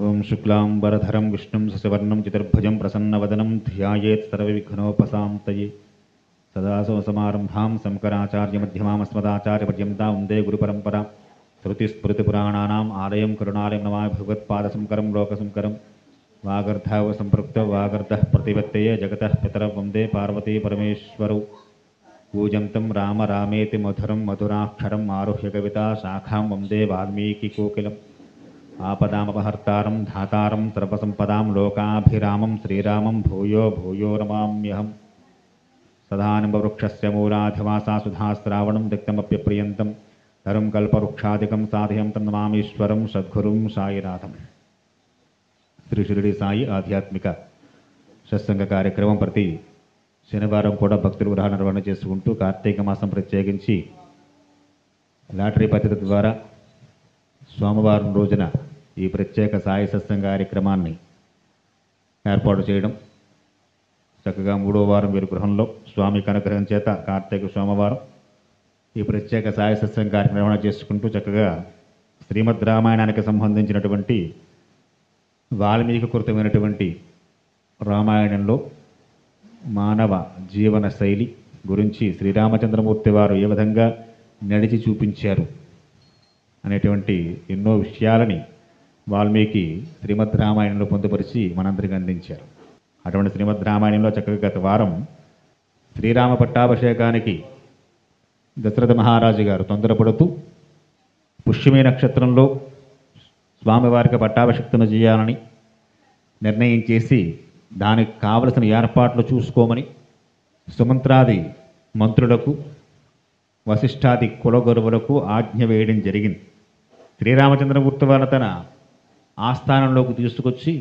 ఓం శుక్లాంబరధరం విష్ణుం శశివర్ణం చతుర్భుజం ప్రసన్నవదనం ధ్యాయేత్ సర్వవిఘ్నోపశాంతయే సదాశివసమారంభాం శంకరాచార్యమధ్యమామస్మదాచార్యపర్యంతాం వందే గురుపరంపరాం శృతిస్మృతిపురాణానాం ఆలయం కరుణాలయం నమామి భగవత్పాదశంకరం లోకశంకరం వాగర్ధావ సంపృక్త వాగర్ధః ప్రతిపత్తయే జగతః పితరౌ వందే పార్వతీ పరమేశ్వరౌ పూజంతం రామ రామేతి మధురం మధురాక్షరం ఆరుహ్య కవితా శాఖాం వందే వాల్మీకికోకిలం ఆపదామపహర్తారం ధాతారం సర్వసంపదాం లోకాభిరామం శ్రీరామం భూయో భూయో నమామ్యహం సదానంబవృక్షస్య మూలాధివాసా సుధాశ్రావణం దిక్తమప్యప్రియంతం తరుం కల్పవృక్షాదికం సాధయం తం నమామీశ్వరం సద్గురుం సాయినాథం. శ్రీ షిరిడి సాయి ఆధ్యాత్మిక సత్సంగ కార్యక్రమం ప్రతి శనివారం కూడా భక్తులు గ్రహ నిర్వహణ చేసుకుంటూ కార్తీక మాసం ప్రత్యేకించి లాటరీ పద్ధతి ద్వారా సోమవారం రోజున ఈ ప్రత్యేక సాయి సత్సంగ కార్యక్రమాన్ని ఏర్పాటు చేయడం, చక్కగా 3వ వారం వీరి గృహంలో స్వామి అనుగ్రహం చేత కార్తీక సోమవారం ఈ ప్రత్యేక సాయి సత్సంగ కార్యక్రమం నిర్వహణ చేసుకుంటూ చక్కగా శ్రీమద్ రామాయణానికి సంబంధించినటువంటి వాల్మీకి కృతమైనటువంటి రామాయణంలో మానవ జీవన శైలి గురించి శ్రీరామచంద్రమూర్తి వారు ఏ విధంగా నడిచి చూపించారు అనేటువంటి ఎన్నో విషయాలని వాల్మీకి శ్రీమద్ రామాయణంలో పొందుపరిచి మనందరికీ అందించారు. అటువంటి శ్రీమద్ రామాయణంలో చక్కగా గత వారం శ్రీరామ పట్టాభిషేకానికి దశరథ మహారాజు గారు తొందరపడుతూ పుష్యమి నక్షత్రంలో స్వామివారికి పట్టాభిషిక్తను చేయాలని నిర్ణయం చేసి దానికి కావలసిన ఏర్పాట్లు చూసుకోమని సుమంత్రాది మంత్రులకు వశిష్ఠాది కులగురువులకు ఆజ్ఞ వేయడం జరిగింది. శ్రీరామచంద్రమూర్తి వారు తన ఆస్థానంలోకి తీసుకొచ్చి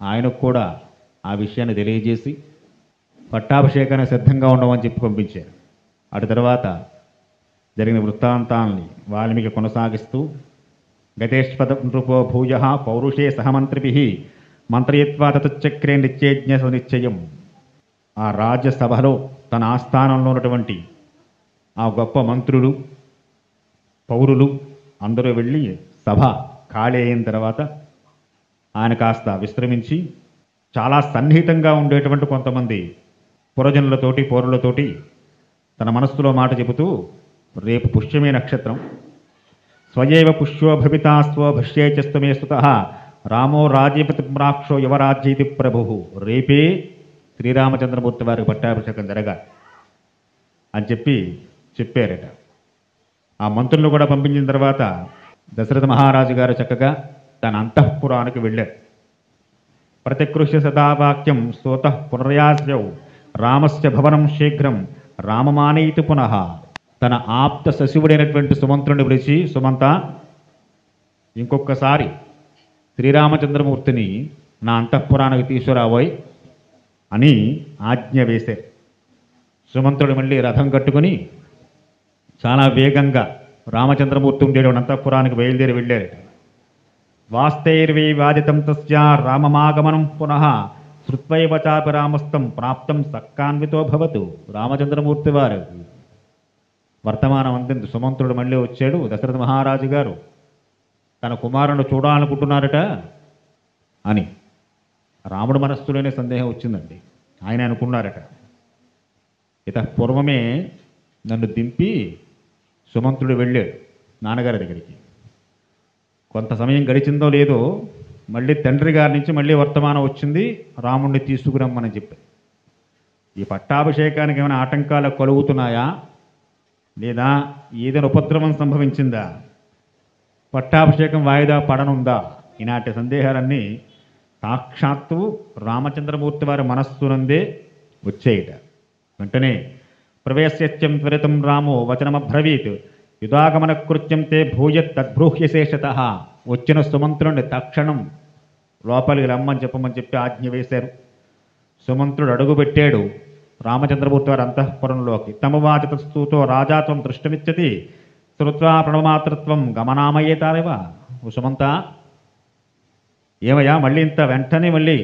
ఆయనకు కూడా ఆ విషయాన్ని తెలియజేసి పట్టాభిషేకానికి సిద్ధంగా ఉండమని చెప్పి పంపించారు. అటు తర్వాత జరిగిన వృత్తాంతాన్ని వాల్మీకి కొనసాగిస్తూ గతేష్పద నృపో భూయ పౌరుషే సహమంత్రిభి మంత్రయత్వా తతుచక్రే నిత్యేజ్ఞ సునిశ్చయం. ఆ రాజ్యసభలో తన ఆస్థానంలో ఉన్నటువంటి ఆ గొప్ప మంత్రులు పౌరులు అందరూ వెళ్ళి సభ ఖాళీ అయిన తర్వాత ఆయన కాస్త విశ్రమించి చాలా సన్నిహితంగా ఉండేటువంటి కొంతమంది పురజనులతోటి పౌరులతోటి తన మనస్సులో మాట చెబుతూ, రేపు పుష్యమే నక్షత్రం, స్వయేవ పుష్యో భవితా స్వభష్యే చస్తమే సుతః రామో రాజ్యపతిమ్రాక్షో యువరాజ్యైతి ప్రభు. రేపే శ్రీరామచంద్రమూర్తి వారికి పట్టాభిషేకం జరగాలి అని చెప్పారట. ఆ మంత్రులను కూడా పంపించిన తర్వాత దశరథ మహారాజు గారు చక్కగా తన అంతఃపురానికి వెళ్ళారు. ప్రతికృష్య సదావాక్యం సోత పునర్యాస్యౌ రామస్య భవనం శీఘ్రం రామమానయితి పునః. తన ఆప్త సశివుడైనటువంటి సుమంత్రుని పిలిచి, సుమంత, ఇంకొకసారి శ్రీరామచంద్రమూర్తిని నా అంతఃపురానికి తీసుకురాబోయ్ అని ఆజ్ఞ వేశారు. సుమంత్రుడు మళ్ళీ రథం కట్టుకుని చాలా వేగంగా రామచంద్రమూర్తి ఉండేటువంటి అంతఃపురానికి బయలుదేరి వెళ్ళారట. వాస్తైర్వై వాదితం తస్య రామమాగమనం పునః శృత్వైవ చాపి రామస్తం ప్రాప్తం సక్కాన్వితో భవతు. రామచంద్రమూర్తి వారు వర్తమానం అందింది. సుమంత్రుడు మళ్ళీ వచ్చాడు. దశరథ మహారాజు గారు తన కుమారుని చూడాలనుకుంటున్నారట అని రాముడు మనస్సులోనే సందేహం వచ్చిందండి. ఆయన అనుకున్నారట, ఇత పూర్వమే నన్ను దింపి సుమంత్రుడు వెళ్ళాడు నాన్నగారి దగ్గరికి. కొంత సమయం గడిచిందో లేదో మళ్ళీ తండ్రి గారి నుంచి మళ్ళీ వర్తమానం వచ్చింది, రాముడిని తీసుకురమ్మని చెప్పి. ఈ పట్టాభిషేకానికి ఏమైనా ఆటంకాలు కలుగుతున్నాయా, లేదా ఏదైనా ఉపద్రవం సంభవించిందా, పట్టాభిషేకం వాయిదా పడనుందా, ఇలాంటి సందేహాలన్నీ సాక్షాత్తు రామచంద్రమూర్తి వారి మనస్సునందే వచ్చేయట. వెంటనే ప్రవేశ్యత్యం త్వరితం రామో వచనమబ్రవీత్ యుధాగమన కృత్యం తే భూయత్ తద్బ్రూహ్యశేషత. వచ్చిన సుమంత్రుడిని తక్షణం లోపలికి రమ్మని చెప్పి ఆజ్ఞ వేశారు. సుమంత్రుడు అడుగుపెట్టాడు రామచంద్రమూర్తి వారి అంతఃపురంలోకి. తమవాచతస్తూతో రాజాత్వం దృష్టమిచ్చతి శ్రుత్వా ప్రణమాతృత్వం గమనామయ్యేతారేవా. ఓ సుమంత, ఏమయ్యా మళ్ళీ ఇంత వెంటనే మళ్ళీ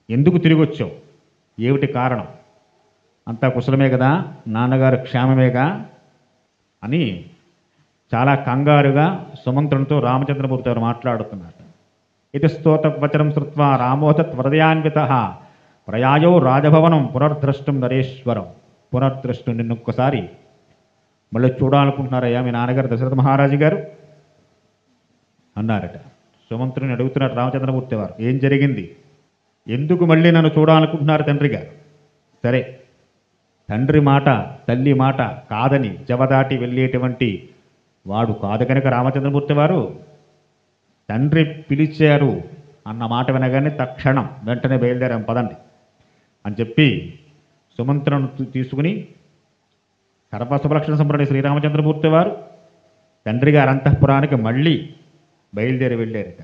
ఎందుకు తిరిగి వచ్చావు, ఏమిటి కారణం, అంతా కుశలమే కదా, నాన్నగారు క్షేమమేగా అని చాలా కంగారుగా సుమంత్రునితో రామచంద్రమూర్తి గారు మాట్లాడుతున్నారు. ఇది స్తోతవచనం శ్రుత్వా రామోదత్వరదయాన్విత ప్రయాయో రాజభవనం పునర్ద్రష్టం నరేశ్వరం. పునర్ద్రష్టం, నిన్నొక్కసారి మళ్ళీ చూడాలనుకుంటున్నారయ్యా మీ నాన్నగారు దశరథ మహారాజు గారు అన్నారట. సుమంత్రుని అడుగుతున్నారు రామచంద్రమూర్తి వారు, ఏం జరిగింది, ఎందుకు మళ్ళీ నన్ను చూడాలనుకుంటున్నారు తండ్రి గారు? సరే, తండ్రి మాట తల్లి మాట కాదని జవదాటి వెళ్ళేటువంటి వాడు కాదు కనుక రామచంద్రమూర్తి వారు తండ్రి పిలిచారు అన్న మాట వినగానే తక్షణం వెంటనే బయలుదేరాం పదండి అని చెప్పి సుమంత్రులను తీసుకుని సర్వశుభలక్షణ సంపన్నుడైన శ్రీరామచంద్రమూర్తి వారు తండ్రి గారి అంతఃపురానికి మళ్ళీ బయలుదేరి వెళ్ళారట.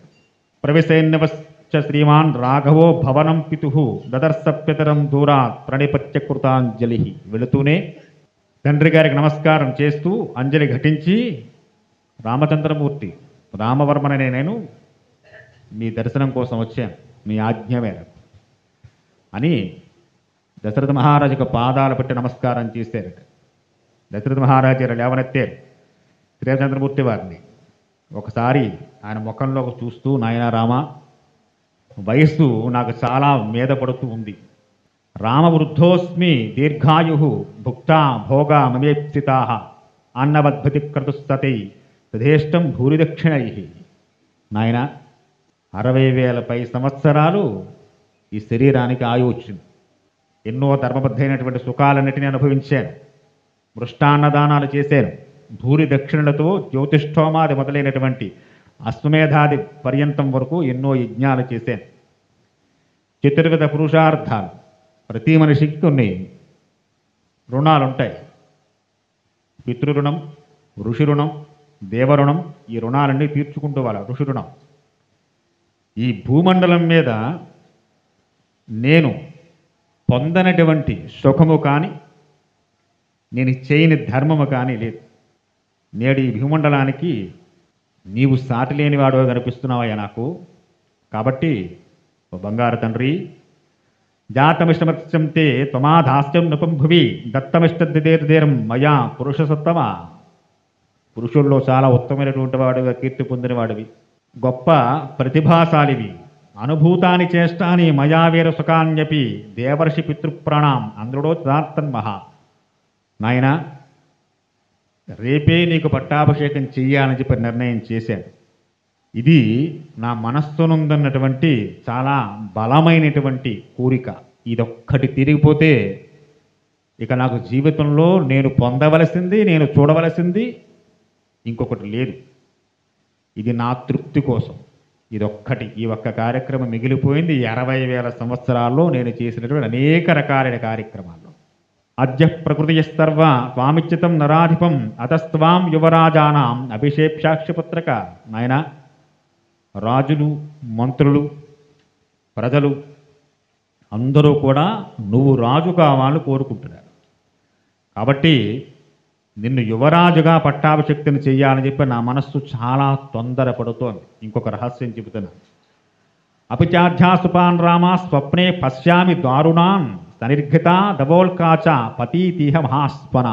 ప్రవిశైన్యవశ్చ శ్రీమాన్ రాఘవో భవనం పితు దదర్శప్యతరం దూరాత్ ప్రణిపత్యకృతాంజలి. వెళుతూనే తండ్రి గారికి నమస్కారం చేస్తూ అంజలి ఘటించి, రామచంద్రమూర్తి రామవర్మననే నేను మీ దర్శనం కోసం వచ్చాను, మీ ఆజ్ఞ మేరకు అని దశరథ మహారాజుకు పాదాలు పెట్టి నమస్కారం చేశారట. దశరథ మహారాజు లేవనెత్తారు శ్రీరామచంద్రమూర్తి వారిని. ఒకసారి ఆయన ముఖంలోకి చూస్తూ, నాయనా రామ, వయస్సు నాకు చాలా మీద పడుతూ ఉంది. రామవృద్ధోస్మి దీర్ఘాయు భుక్తా భోగా మమేప్సితా అన్నవద్భతి క్రతుస్తై తదేష్టం భూరిదక్షిణై. నాయన, 60,000 సంవత్సరాలు ఈ శరీరానికి ఆయువు వచ్చింది. ఎన్నో ధర్మబద్ధమైనటువంటి సుఖాలన్నిటినీ అనుభవించాను, మృష్టాన్నదానాలు చేశాను, భూరి దక్షిణలతో జ్యోతిష్ఠోమాది మొదలైనటువంటి అశ్వమేధాది పర్యంతం వరకు ఎన్నో యజ్ఞాలు చేశాను. చతుర్విధ పురుషార్థాలు, ప్రతి మనిషికి కొన్ని రుణాలు ఉంటాయి. పితృరుణం, ఋషి రుణం, దేవరుణం, ఈ రుణాలన్నీ తీర్చుకుంటూ వాళ్ళ ఋషి రుణం. ఈ భూమండలం మీద నేను పొందనటువంటి సుఖము కానీ నేను చేయని ధర్మము కానీ లేదు. నేడు ఈ భూమండలానికి నీవు సాటి లేనివాడుగా కనిపిస్తున్నావయ్యా నాకు. కాబట్టి ఓ బంగారు తండ్రి, జాతమిష్టమత్స్యం తే త్వమాధాస్యం నృపం భువి దత్తమిష్టదిదేర్దేరం మయా పురుషసత్తమ. పురుషుల్లో చాలా ఉత్తమైనటువంటి వాడుగా కీర్తి పొందిన వాడివి, గొప్ప ప్రతిభాశాలివి, అనుభూతాన్ని చేష్టాని మయావీర సుఖాన్యపి దేవర్షి పితృప్రాణం అందరుడో తదార్థన్మహా. నాయన, రేపే నీకు పట్టాభిషేకం చెయ్యాలని చెప్పి నిర్ణయం చేశాను. ఇది నా మనస్సునుందన్నటువంటి చాలా బలమైనటువంటి కోరిక. ఇదొక్కటి తిరిగిపోతే ఇక నాకు జీవితంలో నేను పొందవలసింది, నేను చూడవలసింది ఇంకొకటి లేదు. ఇది నా తృప్తి కోసం ఇదొక్కటి, ఈ ఒక్క కార్యక్రమం మిగిలిపోయింది 60,000 సంవత్సరాల్లో నేను చేసినటువంటి అనేక రకాలైన కార్యక్రమాల్లో. అద్య ప్రకృతియస్తర్వ స్వామిచ్చితం నరాధిపం అతస్వాం యువరాజానాం అభిషేక్షాక్షపుత్రక. నాయన, రాజులు, మంత్రులు, ప్రజలు అందరూ కూడా నువ్వు రాజు కావాలని కోరుకుంటున్నారు. కాబట్టి నిన్ను యువరాజుగా పట్టాభిషక్తిని చెయ్యాలని చెప్పి నా మనస్సు చాలా తొందరపడుతోంది. ఇంకొక రహస్యం చెబుతున్నాను. అపిచాధ్యాసుపాన్ రామ స్వప్నే పశ్యామి దారుణాన్ సనిర్ఘిత దవోల్కాచ పతీతిహ మహాస్పన.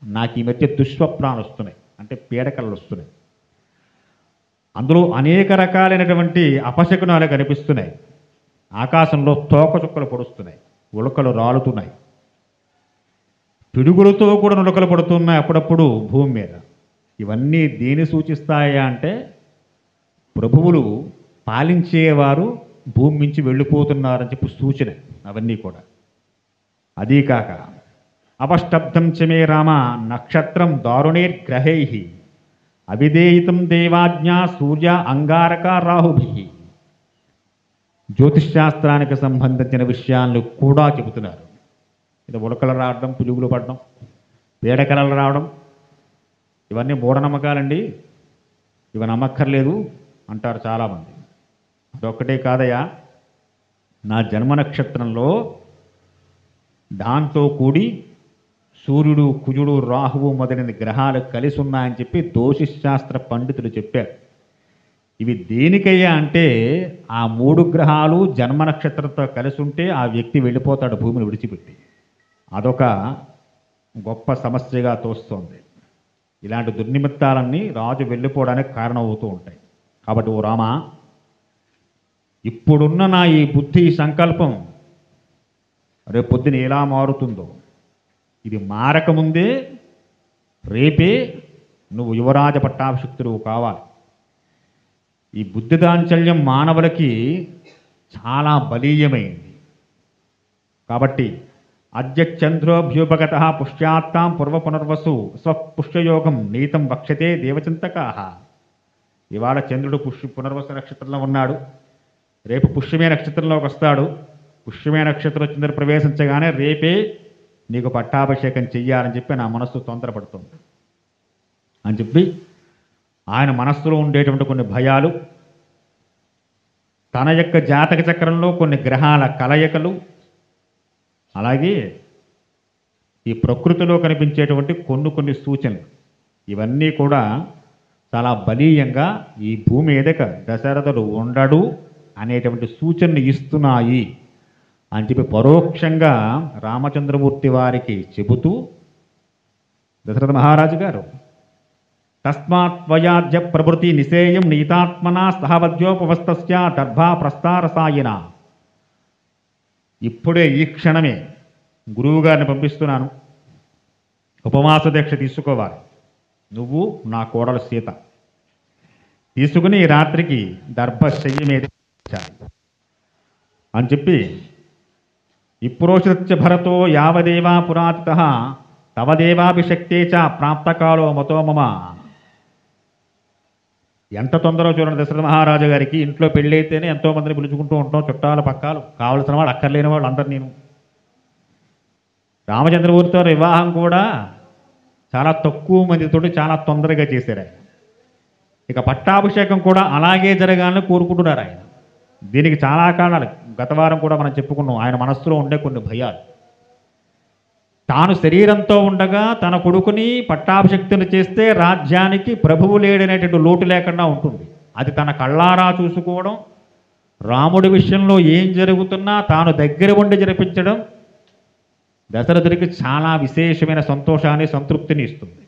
నాకు ఈ మధ్య దుష్స్వప్నాలు వస్తున్నాయి, అంటే పీడకలు వస్తున్నాయి. అందులో అనేక రకాలైనటువంటి అపశకునాలు కనిపిస్తున్నాయి. ఆకాశంలో తోకచుక్కలు పొడుస్తున్నాయి, ఉలకలు రాలుతున్నాయి, పిడుగులతో కూడా నులకలు పడుతున్నాయి అప్పుడప్పుడు భూమి మీద. ఇవన్నీ దేని సూచిస్తాయా అంటే ప్రభువులు పాలించేవారు భూమి నుంచి వెళ్ళిపోతున్నారని చెప్పి సూచన అవన్నీ కూడా. అదీ కాక అపష్టబ్దం చమే రామ నక్షత్రం దారుణైర్గ్రహై అవిధేయితం దేవాజ్ఞా సూర్య అంగారక రాహుభి. జ్యోతిష్శాస్త్రానికి సంబంధించిన విషయాలను కూడా చెబుతున్నారు. ఇది ఉలకలు రావడం, పులుగులు పడడం, పీడకలలు రావడం, ఇవన్నీ మూఢనమ్మకాలండి, ఇవి నమ్మక్కర్లేదు అంటారు చాలామంది. అదొక్కటే కాదయ్యా, నా జన్మ నక్షత్రంలో దాంతో కూడి సూర్యుడు, కుజుడు, రాహువు మొదలైన గ్రహాలు కలిసి ఉన్నాయని చెప్పి జ్యోతిష్శాస్త్ర పండితులు చెప్పారు. ఇవి దేనికయ్యా అంటే ఆ 3 గ్రహాలు జన్మ నక్షత్రంతో కలిసి ఉంటే ఆ వ్యక్తి వెళ్ళిపోతాడు భూమిని విడిచిపెట్టి. అదొక గొప్ప సమస్యగా తోస్తోంది. ఇలాంటి దుర్నిమిత్తాలన్నీ రాజు వెళ్ళిపోవడానికి కారణమవుతూ ఉంటాయి. కాబట్టి ఓ రామ, ఇప్పుడున్న నా ఈ బుద్ధి ఈ సంకల్పం రేపు పొద్దున ఎలా మారుతుందో, ఇది మారకముందే రేపే నువ్వు యువరాజ పట్టాభిషిక్తుడు కావాలి. ఈ బుద్ధి దాంచల్యం మానవులకి చాలా బలీయమైంది. కాబట్టి అద్యచంద్రోభ్యుపగత పుష్యాత్తాం పూర్వ పునర్వసు స్వపుష్యయోగం నీతం వక్షతే దేవచింతకా. ఇవాళ చంద్రుడు పునర్వసు నక్షత్రంలో ఉన్నాడు, రేపు పుష్యమే నక్షత్రంలోకి వస్తాడు. పుష్యమే నక్షత్రం చంద్రుడు ప్రవేశించగానే రేపే నీకు పట్టాభిషేకం చెయ్యాలని చెప్పి నా మనస్సు తొందరపడుతుంది అని చెప్పి ఆయన మనస్సులో ఉండేటువంటి కొన్ని భయాలు, తన యొక్క జాతక చక్రంలో కొన్ని గ్రహాల కలయికలు, అలాగే ఈ ప్రకృతిలో కనిపించేటువంటి కొన్ని సూచనలు, ఇవన్నీ కూడా చాలా బలీయంగా ఈ భూమి ఎదక దశరథుడు ఉండడు అనేటువంటి సూచనలు ఇస్తున్నాయి అని చెప్పి పరోక్షంగా రామచంద్రమూర్తి వారికి చెబుతూ దశరథ మహారాజు గారు తస్మాత్ త్వయాద్య ప్రభృతి నిసేయం నీతాత్మనా సహవద్యోపవస్తస్య దర్భా ప్రస్తారసాయన. ఇప్పుడే ఈ క్షణమే గురువు గారిని పంపిస్తున్నాను, ఉపవాస దీక్ష తీసుకోవాలి. నువ్వు నా కోడలు సీత తీసుకుని ఈ రాత్రికి దర్భశయ్య మీద అని చెప్పి ఇప్రోషిత్య భరతో యావదేవా పురాతిత తవదేవాభిషక్తే చ ప్రాప్తకాలో మతో మమ. ఎంత తొందరగా చూడండి దశరథ మహారాజు గారికి. ఇంట్లో పెళ్ళి అయితేనే ఎంతోమందిని పిలుచుకుంటూ ఉంటాం, చుట్టాలు పక్కాలు, కావలసిన వాళ్ళు అక్కర్లేని వాళ్ళు అందరు. నేను రామచంద్రమూర్తితో వివాహం కూడా చాలా తక్కువ మందితోటి చాలా తొందరగా చేశారు ఆయన. ఇక పట్టాభిషేకం కూడా అలాగే జరగాలని కోరుకుంటున్నారు ఆయన. దీనికి చాలా కారణాలు గత వారం కూడా మనం చెప్పుకున్నాం. ఆయన మనస్సులో ఉండే కొన్ని భయాలు, తాను శరీరంతో ఉండగా తన కొడుకుని పట్టాభిషక్తుని చేస్తే రాజ్యానికి ప్రభువు లేడనేటువంటి లోటు లేకుండా ఉంటుంది. అది తన కళ్ళారా చూసుకోవడం, రాముడి విషయంలో ఏం జరుగుతున్నా తాను దగ్గర ఉండి జరిపించడం దశరథుడికి చాలా విశేషమైన సంతోషాన్ని సంతృప్తిని ఇస్తుంది.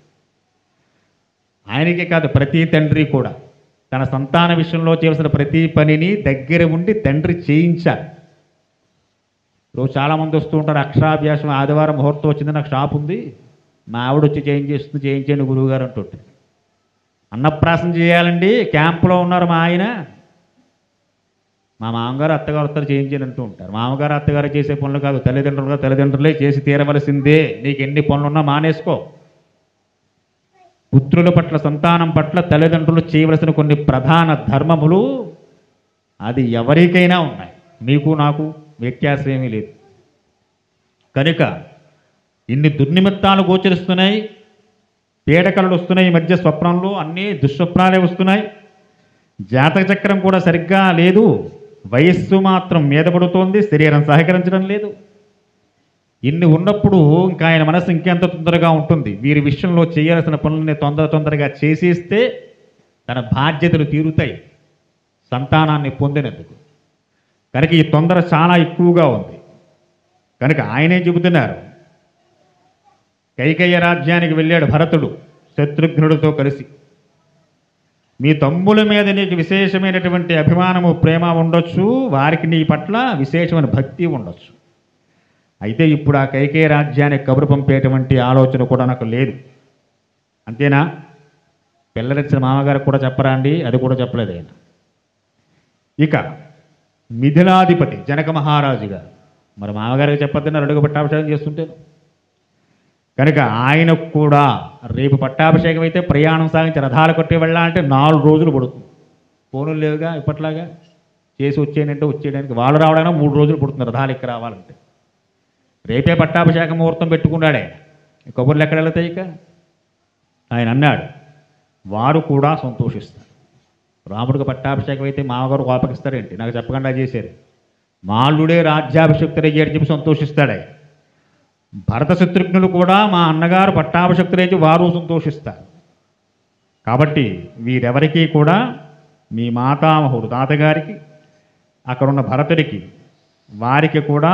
ఆయనకే కాదు, ప్రతి తండ్రి కూడా తన సంతాన విషయంలో చేయాల్సిన ప్రతి పనిని దగ్గర ఉండి తండ్రి చేయించాలి. రోజు చాలామంది వస్తూ ఉంటారు, అక్షరాభ్యాసం ఆదివారం ముహూర్తం వచ్చింది, నాకు షాప్ ఉంది, మా ఆవిడ వచ్చి చేయించండి గురువుగారు అంటుంటే. అన్నప్రాసం చేయాలండి, క్యాంపులో ఉన్నారు మా ఆయన, మా మామగారు అత్తగారు వస్తారు చేయించండి అంటూ ఉంటారు. మామగారు అత్తగారు చేసే పనులు కాదు, తల్లిదండ్రులే చేసి తీరవలసిందే. నీకు ఎన్ని పనులున్నా మానేసుకో. పుత్రుల పట్ల, సంతానం పట్ల తల్లిదండ్రులు చేయవలసిన కొన్ని ప్రధాన ధర్మములు అది ఎవరికైనా ఉన్నాయి, మీకు నాకు వ్యత్యాసం ఏమీ లేదు. కనుక ఇన్ని దుర్నిమిత్తాలు గోచరిస్తున్నాయి, పీడకలలు వస్తున్నాయి, ఈ మధ్య స్వప్నంలో అన్నీ దుస్వప్నాలే వస్తున్నాయి. జాతక చక్రం కూడా సరిగ్గా లేదు, వయస్సు మాత్రం మీద పడుతోంది, శరీరం సహకరించడం లేదు. ఇన్ని ఉన్నప్పుడు ఇంకా ఆయన మనసు ఇంకెంత తొందరగా ఉంటుంది. వీరి విషయంలో చేయాల్సిన పనులని తొందరగా చేసేస్తే తన బాధ్యతలు తీరుతాయి సంతానాన్ని పొందినందుకు. కనుక ఈ తొందర చాలా ఎక్కువగా ఉంది. కనుక ఆయనే చెబుతున్నారు, కైకేయ రాజ్యానికి వెళ్ళాడు భరతుడు శత్రుఘ్నుడితో కలిసి. మీ తమ్ముల మీద నీకు విశేషమైనటువంటి అభిమానము, ప్రేమ ఉండొచ్చు, వారికి నీ పట్ల విశేషమైన భక్తి ఉండొచ్చు. అయితే ఇప్పుడు ఆ కైకేయ రాజ్యానికి కబురు పంపేటువంటి ఆలోచన కూడా నాకు లేదు. అంతేనా? పిల్లలిచ్చిన మామగారికి కూడా చెప్పరా అండి? అది కూడా చెప్పలేదు ఆయన. ఇక మిథిలాధిపతి జనక మహారాజు గారు, మరి మామగారికి చెప్పొద్దని అడుగు పట్టాభిషేకం చేస్తుంటాను. కనుక ఆయనకు కూడా రేపు పట్టాభిషేకం అయితే ప్రయాణం సాగించి రథాలు కొట్టి వెళ్ళాలంటే 4 రోజులు పడుతుంది. ఫోనులు లేవుగా ఇప్పట్లాగా, చేసి వచ్చేయడానికి వాళ్ళు రావడానికి 3 రోజులు పడుతుంది రథాలు ఎక్కి రావాలంటే. రేపే పట్టాభిషేకం ముహూర్తం పెట్టుకున్నాడే, కబుర్లు ఎక్కడ వెళ్తాయి? ఇక ఆయన అన్నాడు, వారు కూడా సంతోషిస్తారు. రాముడికి పట్టాభిషేకం అయితే మామగారు కోపకిస్తారేంటి, నాకు చెప్పకుండా చేశారు. మాల్లుడే రాజ్యాభిషక్తుడయ్యాడు చెప్పి సంతోషిస్తాడే. భరత శత్రుఘ్నులు కూడా మా అన్నగారు పట్టాభిషక్తులైతే వారు సంతోషిస్తారు. కాబట్టి వీరెవరికీ కూడా మీ మాతామహుడు తాతగారికి, అక్కడున్న భరతుడికి, వారికి కూడా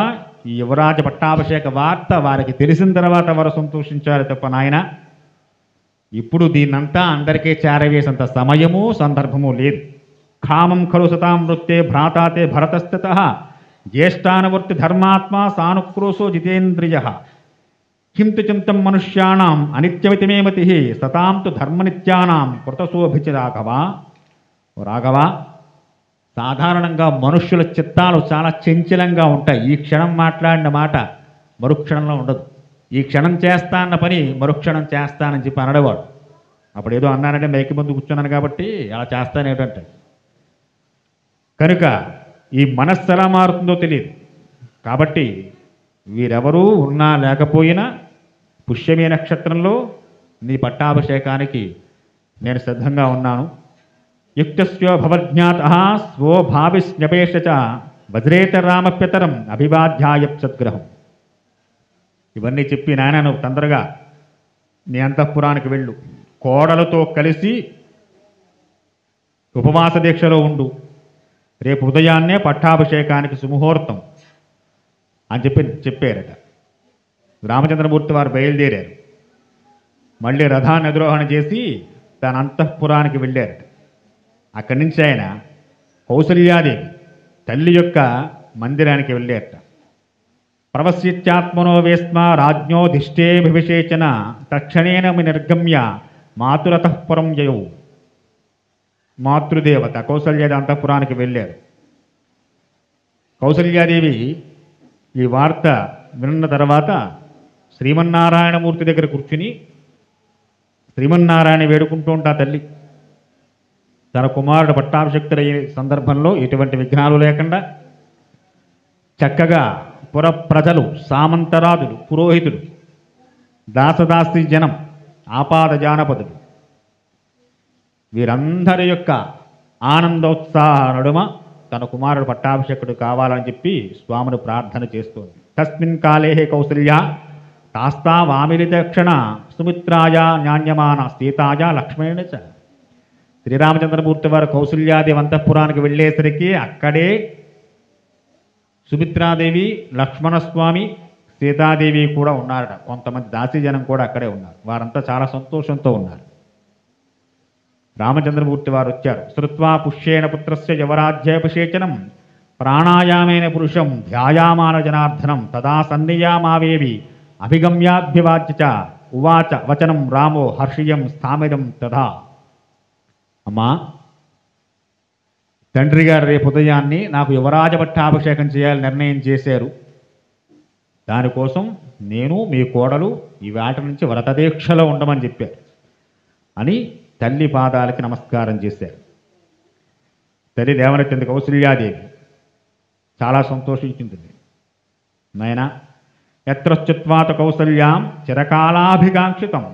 ఈ యువరాజ పట్టాభిషేక వార్త వారికి తెలిసిన తర్వాత వారు సంతోషించారు తప్ప నాయన ఇప్పుడు దీన్నంతా అందరికీ చేరవేసేంత సమయము సందర్భము లేదు. కామం ఖలు సతాం వృత్తే భ్రాతాతే భరతస్థితః జ్యేష్ఠానువర్తి ధర్మాత్మా సానుక్రోశో జితేంద్రియ కింతు చింతం మనుష్యాణం అనిత్యమితి మే మతి సతాం తు ధర్మనిత్యానాం కృతశోభిచ రాఘవ. రాఘవ, సాధారణంగా మనుష్యుల చిత్తాలు చాలా చంచలంగా ఉంటాయి. ఈ క్షణం మాట్లాడిన మాట మరుక్షణంలో ఉండదు. ఈ క్షణం చేస్తా అన్న పని మరుక్షణం చేస్తానని చెప్పి అనడేవాడు. అప్పుడు ఏదో అన్నానంటే మైకి ముందు కూర్చున్నాను కాబట్టి అలా చేస్తానేటంటే. కనుక ఈ మనస్సు ఎలా మారుతుందో తెలియదు. కాబట్టి వీరెవరూ ఉన్నా లేకపోయినా పుష్యమి నక్షత్రంలో నీ పట్టాభిషేకానికి నేను సిద్ధంగా ఉన్నాను. యుక్తస్యో భవజ్ఞాత స్వోభావిస్న్యపేష చ వజ్రేత రామప్యతరం అభివాధ్యాయ సద్గ్రహం. ఇవన్నీ చెప్పి నాయన నువ్వు తొందరగా నీ అంతఃపురానికి వెళ్ళు, కోడలతో కలిసి ఉపవాస దీక్షలో ఉండు, రేపు ఉదయాన్నే పట్టాభిషేకానికి సుముహూర్తం అని చెప్పారట. రామచంద్రమూర్తి వారు బయలుదేరారు. మళ్ళీ రథాన్ని అధిరోహణ చేసి తన అంతఃపురానికి వెళ్ళారట. అక్కడి నుంచి ఆయన కౌసల్యాదేవి తల్లి యొక్క మందిరానికి వెళ్ళారట. ప్రవశ్యత్యాత్మనో వేస్మ రాజ్ఞోధిష్ఠేభిషేచన తక్షణేన నిర్గమ్య మాతురతఃపురం యయౌ. మాతృదేవత కౌసల్యాదేవి అంతఃపురానికి వెళ్ళారు. కౌసల్యాదేవి ఈ వార్త విన్న తర్వాత శ్రీమన్నారాయణమూర్తి దగ్గర కూర్చుని శ్రీమన్నారాయణ వేడుకుంటూ ఉంటా తల్లి. తన కుమారుడు పట్టాభిషక్తుడయ్యే సందర్భంలో ఎటువంటి విఘ్నాలు లేకుండా చక్కగా పుర ప్రజలు, సామంతరాజులు, పురోహితులు, దాసదాసి జనం, ఆపాద జానపదులు వీరందరి యొక్క ఆనందోత్సాహ నడుమ తన కుమారుడు పట్టాభిషేకుడు కావాలని చెప్పి స్వామిని ప్రార్థన చేస్తోంది. తస్మిన్ కాలే కౌసల్య తాస్తా వామిలిదక్షణ సుమిత్రాయ న్యాన్యమాన సీతాయ లక్ష్మణుని చ. శ్రీరామచంద్రమూర్తి వారు కౌసల్యాదేవి అంతఃపురానికి వెళ్ళేసరికి అక్కడే సుమిత్రాదేవి, లక్ష్మణస్వామి, సీతాదేవి కూడా ఉన్నారట. కొంతమంది దాసీజనం కూడా అక్కడే ఉన్నారు. వారంతా చాలా సంతోషంతో ఉన్నారు. రామచంద్రమూర్తి వారు వచ్చారు. శ్రుత్వా పుష్యేణ పుత్రస్య యవరాజ్యాభిషేచనం ప్రాణాయామేన పురుషం ధ్యాయామాన జనార్దనం తదా సన్నియామావేవి అభిగమ్యాభ్యవాచ్య చ ఉవాచ వచనం రామో హర్షియం స్థామిదం తథా. అమ్మా, తండ్రి గారు రేపు ఉదయాన్ని నాకు యువరాజ పట్టాభిషేకం చేయాలని నిర్ణయం చేశారు. దానికోసం నేను మీ కోడలు ఈ వాటి నుంచి వ్రతదీక్షలో ఉండమని చెప్పారు అని తల్లి పాదాలకి నమస్కారం చేశారు. తల్లి దేవనెత్తింది కౌసల్యాదేవి. చాలా సంతోషించింది. నాయనా, యత్రశ్చిత్వాత కౌసల్యాం చిరకాలాభికాంక్షితం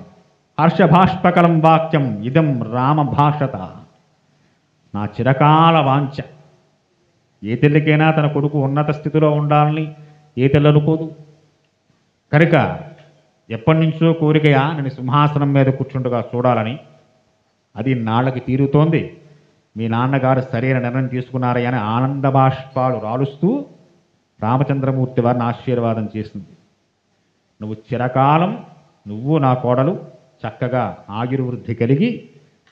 హర్షభాష్పకలం వాక్యం ఇదం రామభాషత. నా చిరకాల వాంఛ. ఏ తల్లికైనా తన కొడుకు ఉన్నత స్థితిలో ఉండాలని ఏ తల్లి అనుకోదు. కనుక ఎప్పటి నుంచో కోరికయా నేను సింహాసనం మీద కూర్చుండగా చూడాలని. అది నాళ్ళకి తీరుతోంది. మీ నాన్నగారు సరైన నిర్ణయం తీసుకున్నారని అని ఆనంద బాష్పాలు రాలుస్తూ రామచంద్రమూర్తి వారిని ఆశీర్వాదం చేసింది. నువ్వు చిరకాలం, నువ్వు నా కోడలు చక్కగా ఆయుర్వృద్ధి కలిగి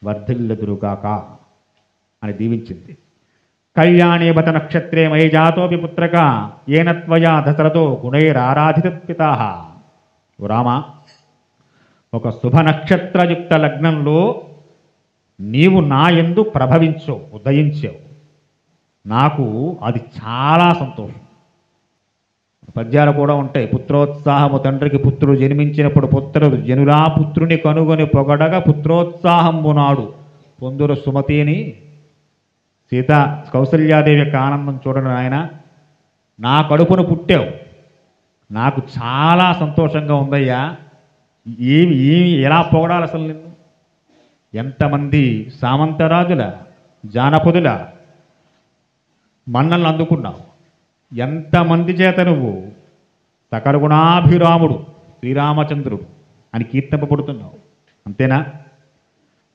వర్ధిల్లెదురుగాక అని దీవించింది. కళ్యాణే బత నక్షత్రే మై జాతోపి పుత్రక ఏన త్వయా దశరథో గుణైరారాధిత పితాః. రామ, ఒక శుభ నక్షత్రయుక్త లగ్నంలో నీవు నా యందు ప్రభవించావు, ఉదయించావు. నాకు అది చాలా సంతోషం. పద్యాలు కూడా ఉంటాయి. పుత్రోత్సాహము తండ్రికి పుత్రుడు జన్మించినప్పుడు పుత్రుడు జనులా పుత్రుని కనుగొని పొగడగా పుత్రోత్సాహంబు నాడు పొందురు సుమతిని. సీత కౌసల్యాదేవి యొక్క ఆనందం చూడండి ఆయన. నా కడుపును పుట్టావు, నాకు చాలా సంతోషంగా ఉందయ్యా. ఏమి ఏమి ఎలా పొగడాలి అసలు నిన్ను? ఎంతమంది సామంతరాజుల, జానపదుల మన్నలను అందుకున్నావు. ఎంతమంది చేత నువ్వు సకల గుణాభిరాముడు శ్రీరామచంద్రుడు అని కీర్తింపబడుతున్నావు. అంతేనా?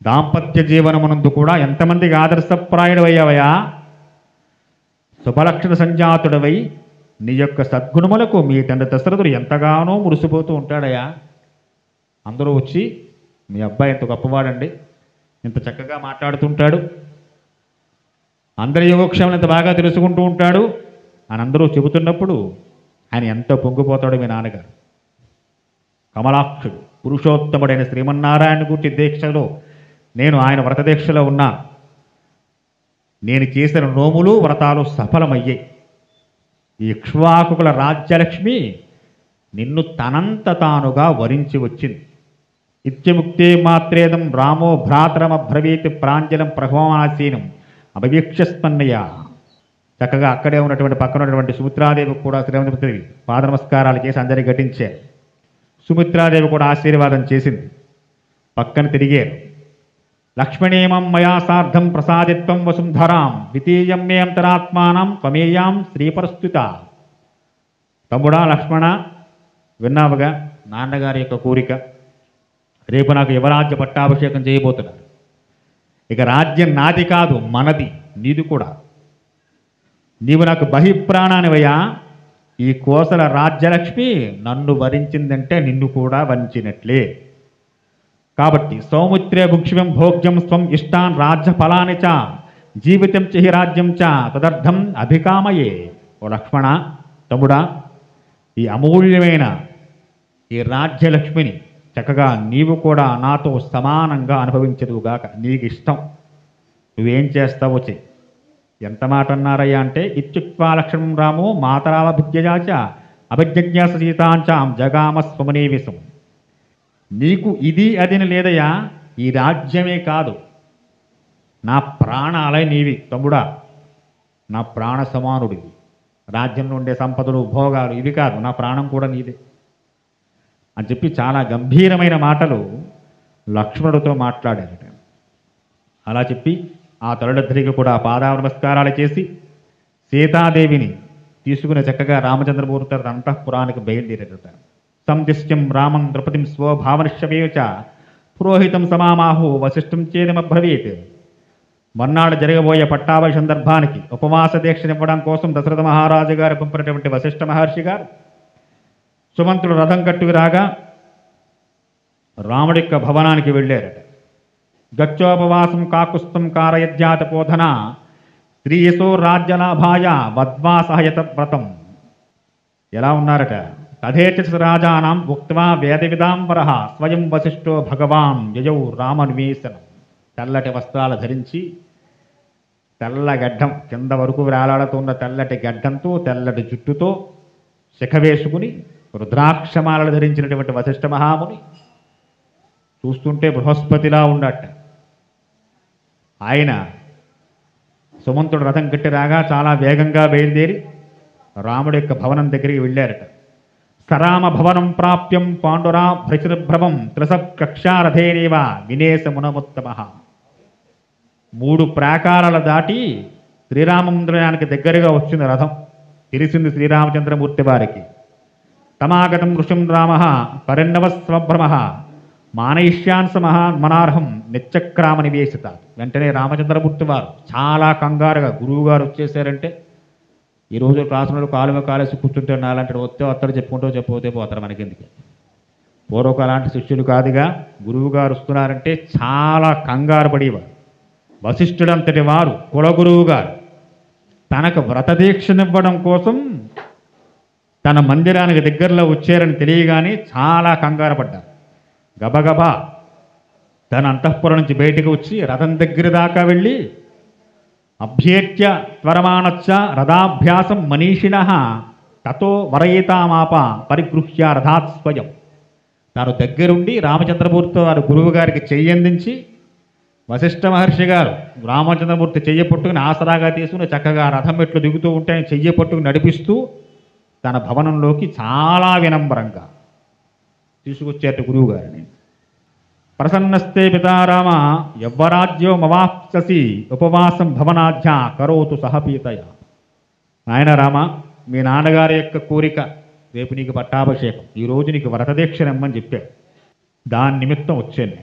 దాంపత్య జీవనమునందు కూడా ఎంతమందికి ఆదర్శప్రాయుడవయ్యావయా. శుభలక్షణ సంజాతుడవై నీ యొక్క సద్గుణములకు మీ తండ్రి దశరథుడు ఎంతగానో మురిసిపోతూ ఉంటాడయా. అందరూ వచ్చి మీ అబ్బాయి ఎంత గొప్పవాడండి, ఇంత చక్కగా మాట్లాడుతుంటాడు, అందరి యోగక్షేమాలు ఎంత బాగా తెలుసుకుంటూ ఉంటాడు అని అందరూ చెబుతున్నప్పుడు ఆయన ఎంత పొంగిపోతాడో మీ నాన్నగారు. కమలాక్షుడు పురుషోత్తముడైన శ్రీమన్నారాయణ గురించి దీక్షలో నేను ఆయన వ్రతదీక్షలో ఉన్నా. నేను చేసిన నోములు వ్రతాలు సఫలమయ్యాయి. ఈ ఇక్ష్వాకుల రాజ్యలక్ష్మి నిన్ను తనంత తానుగా వరించి వచ్చింది. ఇత్యముక్తే మాత్రేదం రామో భ్రాతరమబ్రవీత్ ప్రాంజలం ప్రభవాసీనం అభవీక్షస్పన్నయ. చక్కగా అక్కడే ఉన్నటువంటి పక్కన ఉన్నటువంటి సుమిత్రాదేవి కూడా శ్రీరామచంద్రదేవి పాద నమస్కారాలు చేసి అందరికీ ఘటించారు. సుమిత్రాదేవి కూడా ఆశీర్వాదం చేసింది. పక్కన తిరిగారు. లక్ష్మణేమం మయా సార్ధం ప్రసాదిత్వం వసుంధరాం ద్వితీయం మే అంతరాత్మానం త్వమేయాం శ్రీపరస్తుత. తమ్ముడా లక్ష్మణ, విన్నావుగా నాన్నగారి యొక్క కోరిక. రేపు నాకు యువరాజ్య పట్టాభిషేకం చేయబోతున్నారు. ఇక రాజ్యం నాది కాదు, మనది, నీది కూడా. నీవు నాకు బహిప్రాణానివయ్యా. ఈ కోసల రాజ్యలక్ష్మి నన్ను వరించిందంటే నిన్ను కూడా వరించినట్లే. కాబట్టి సౌమిత్రే భుక్ష్యం భోగ్యం స్వం ఇష్టాన్ రాజ్య ఫలాని చ జీవితం చిహి రాజ్యం చ తదర్థం అభికామయే. ఓ లక్ష్మణ, తమ్ముడా, ఈ అమూల్యమైన ఈ రాజ్యలక్ష్మిని చక్కగా నీవు కూడా నాతో సమానంగా అనుభవించదువుగాక. నీకు ఇష్టం, నువ్వేం చేస్తావో చెయ్యి. ఎంత మాట అన్నారయ్యా అంటే ఇత్యుక్త్వా లక్ష్మణం రామో మాతరావభిద్యజాచ అభిజ్ఞాస సీతాంచాం జగామ స్వమనేవిసం. నీకు ఇది అదిని లేదయ్యా, ఈ రాజ్యమే కాదు, నా ప్రాణాలే నీవి తమ్ముడా. నా ప్రాణ సమానుడివి. రాజ్యంలో ఉండే సంపదలు భోగాలు ఇవి కాదు, నా ప్రాణం కూడా నీదే అని చెప్పి చాలా గంభీరమైన మాటలు లక్ష్మణుడితో మాట్లాడారట. అలా చెప్పి ఆ తరుణధ్రికి కూడా పాదావ నమస్కారాలు చేసి సీతాదేవిని తీసుకుని చక్కగా రామచంద్రమూర్తి అంతఃపురానికి బయలుదేరట. సందిశ్యం రామం ద్రౌపదిం స్వభావనిశ్చవేచ పురోహితం సమామాహు వశిష్ఠం చేదమబ్రవీత్. మర్నాడు జరగబోయే పట్టాభి సందర్భానికి ఉపవాస దీక్షనివ్వడం కోసం దశరథ మహారాజు గారు పంపినటువంటి వశిష్ఠ మహర్షి గారు సుమంతుడు రథం కట్టుకు రాగా రాముడి యొక్క భవనానికి వెళ్ళారట. గచ్చోపవాసం కాకుస్థం కారయజ్ఞాత పోధన శ్రీయసో రాజ్యలాభాయ వద్వాసహయత వ్రతం. ఎలా ఉన్నారట? తథేచ రాజానాం ఉక్త్వా వేదవిదాంబరః స్వయం వశిష్ఠో భగవాన్ యయౌ రామనివేశనం. తెల్లటి వస్త్రాలు ధరించి తెల్ల గడ్డం కింద వరకు వేలాడుతున్న తెల్లటి గడ్డంతో తెల్లటి జుట్టుతో శిఖ వేసుకుని రుద్రాక్షమాలను ధరించినటువంటి వశిష్ఠ మహాముని చూస్తుంటే బృహస్పతిలా ఉన్నట్ట. ఆయన సుమంతుడు రథం కట్టి రాగా చాలా వేగంగా బయలుదేరి రాముడి యొక్క భవనం దగ్గరికి వెళ్ళారట. సరామ భవనం ప్రాప్యం పాండురా భ్రచిర్భ్రమం త్రిసప్కక్షారథేనేవ వినేశమునముత్తమ. 3 ప్రాకారాలు దాటి శ్రీరామమందిరానికి దగ్గరగా వచ్చింది రథం. తెలిసింది శ్రీరామచంద్రమూర్తి వారికి. తమాగతం ఋషిం రామ పరిణవ స్వభ్రమ మానయిష్యాన్స మనార్హం నిత్యక్రామ నివేశిత. వెంటనే రామచంద్రమూర్తి వారు చాలా కంగారుగా, గురువు గారు వచ్చేసారంటే ఈరోజు క్లాసులో కాలువ కాలేసి కూర్చుంటే నాలంటే వస్తే వస్తారు, చెప్పుకుంటూ చెప్పబోతే పోతారు, మనకెందుకు. పూర్వకు అలాంటి శిష్యులు కాదుగా. గురువు గారు వస్తున్నారంటే చాలా కంగారు పడేవారు. వశిష్ఠుడంతటి వారు కులగురువు గారు తనకు వ్రతదీక్షనివ్వడం కోసం తన మందిరానికి దగ్గరలో వచ్చారని తెలియగానే చాలా కంగారు పడ్డారు. గబగబా తన అంతఃపురం నుంచి బయటకు వచ్చి రథం దగ్గర దాకా వెళ్ళి అభ్యేత్య త్వరమాణచ్చ రథాభ్యాసం మనీషిణ తతో వరయితామాప పరిగృహ్య రథాత్ స్వయం. తాను దగ్గరుండి రామచంద్రమూర్తి వారు గురువు గారికి చెయ్యందించి వశిష్ఠ మహర్షి గారు రామచంద్రమూర్తి చెయ్య పట్టుకుని ఆసరాగా తీసుకుని చక్కగా రథం మెట్లు దిగుతూ ఉంటే ఆయన చెయ్య పట్టుకుని నడిపిస్తూ తన భవనంలోకి చాలా వినంబరంగా తీసుకొచ్చేట గురువు గారిని. ప్రసన్నస్తే పితారామ యవ్వరాజ్యో మవాప్ససి ఉపవాసం భవనాధ్య కరోతు సహపీతయ. నాయన రామ, మీ నాన్నగారి యొక్క కోరిక రేపు నీకు పట్టాభిషేకం, ఈరోజు నీకు వ్రతదీక్షనిమ్మని చెప్పాడు. దాని నిమిత్తం వచ్చాను.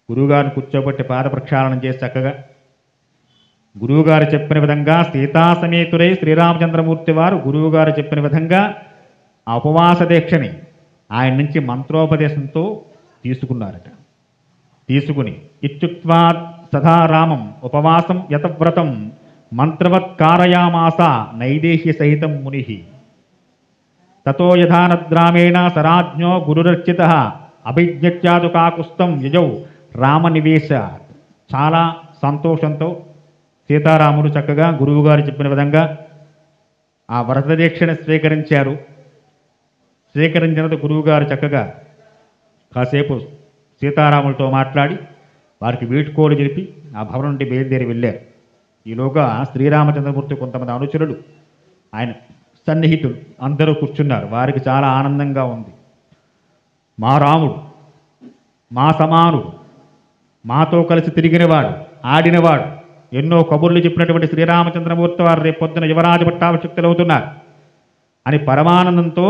గురువుగారిని కూర్చోబెట్టి పాద ప్రక్షాళనం చేసి చక్కగా గురువుగారు చెప్పిన విధంగా సీతాసమేతుడై శ్రీరామచంద్రమూర్తి వారు గురువుగారు చెప్పిన విధంగా ఆ ఉపవాస దీక్షని ఆయన నుంచి మంత్రోపదేశంతో తీసుకున్నారట. తీసుకుని ఇత్యుక్త్వా సదా రామం ఉపవాసం యతవ్రతం మంత్రవత్ కారయామాస నైదేహ్య సహితం ముని. తతో యథానద్రామేణ సరాజ్ఞో గురురర్చిత అభిజ్ఞత్యాదు కాకుస్తం యజౌ రామనివేశ. చాలా సంతోషంతో సీతారాముడు చక్కగా గురువుగారు చెప్పిన విధంగా ఆ వ్రతదీక్షను స్వీకరించారు. స్వీకరించినంత గురువుగారు చక్కగా కాసేపు సీతారాములతో మాట్లాడి వారికి వీడ్కోలు జరిపి ఆ భవనం నుండి బయలుదేరి వెళ్ళారు. ఈలోగా శ్రీరామచంద్రమూర్తి కొంతమంది అనుచరులు ఆయన సన్నిహితులు అందరూ కూర్చున్నారు. వారికి చాలా ఆనందంగా ఉంది. మా రాముడు, మా సమానుడు, మాతో కలిసి తిరిగినవాడు, ఆడినవాడు, ఎన్నో కబుర్లు చెప్పినటువంటి శ్రీరామచంద్రమూర్తి వారు రేపొద్దున యువరాజ పట్టాభిషిక్తులు అవుతున్నారు అని పరమానందంతో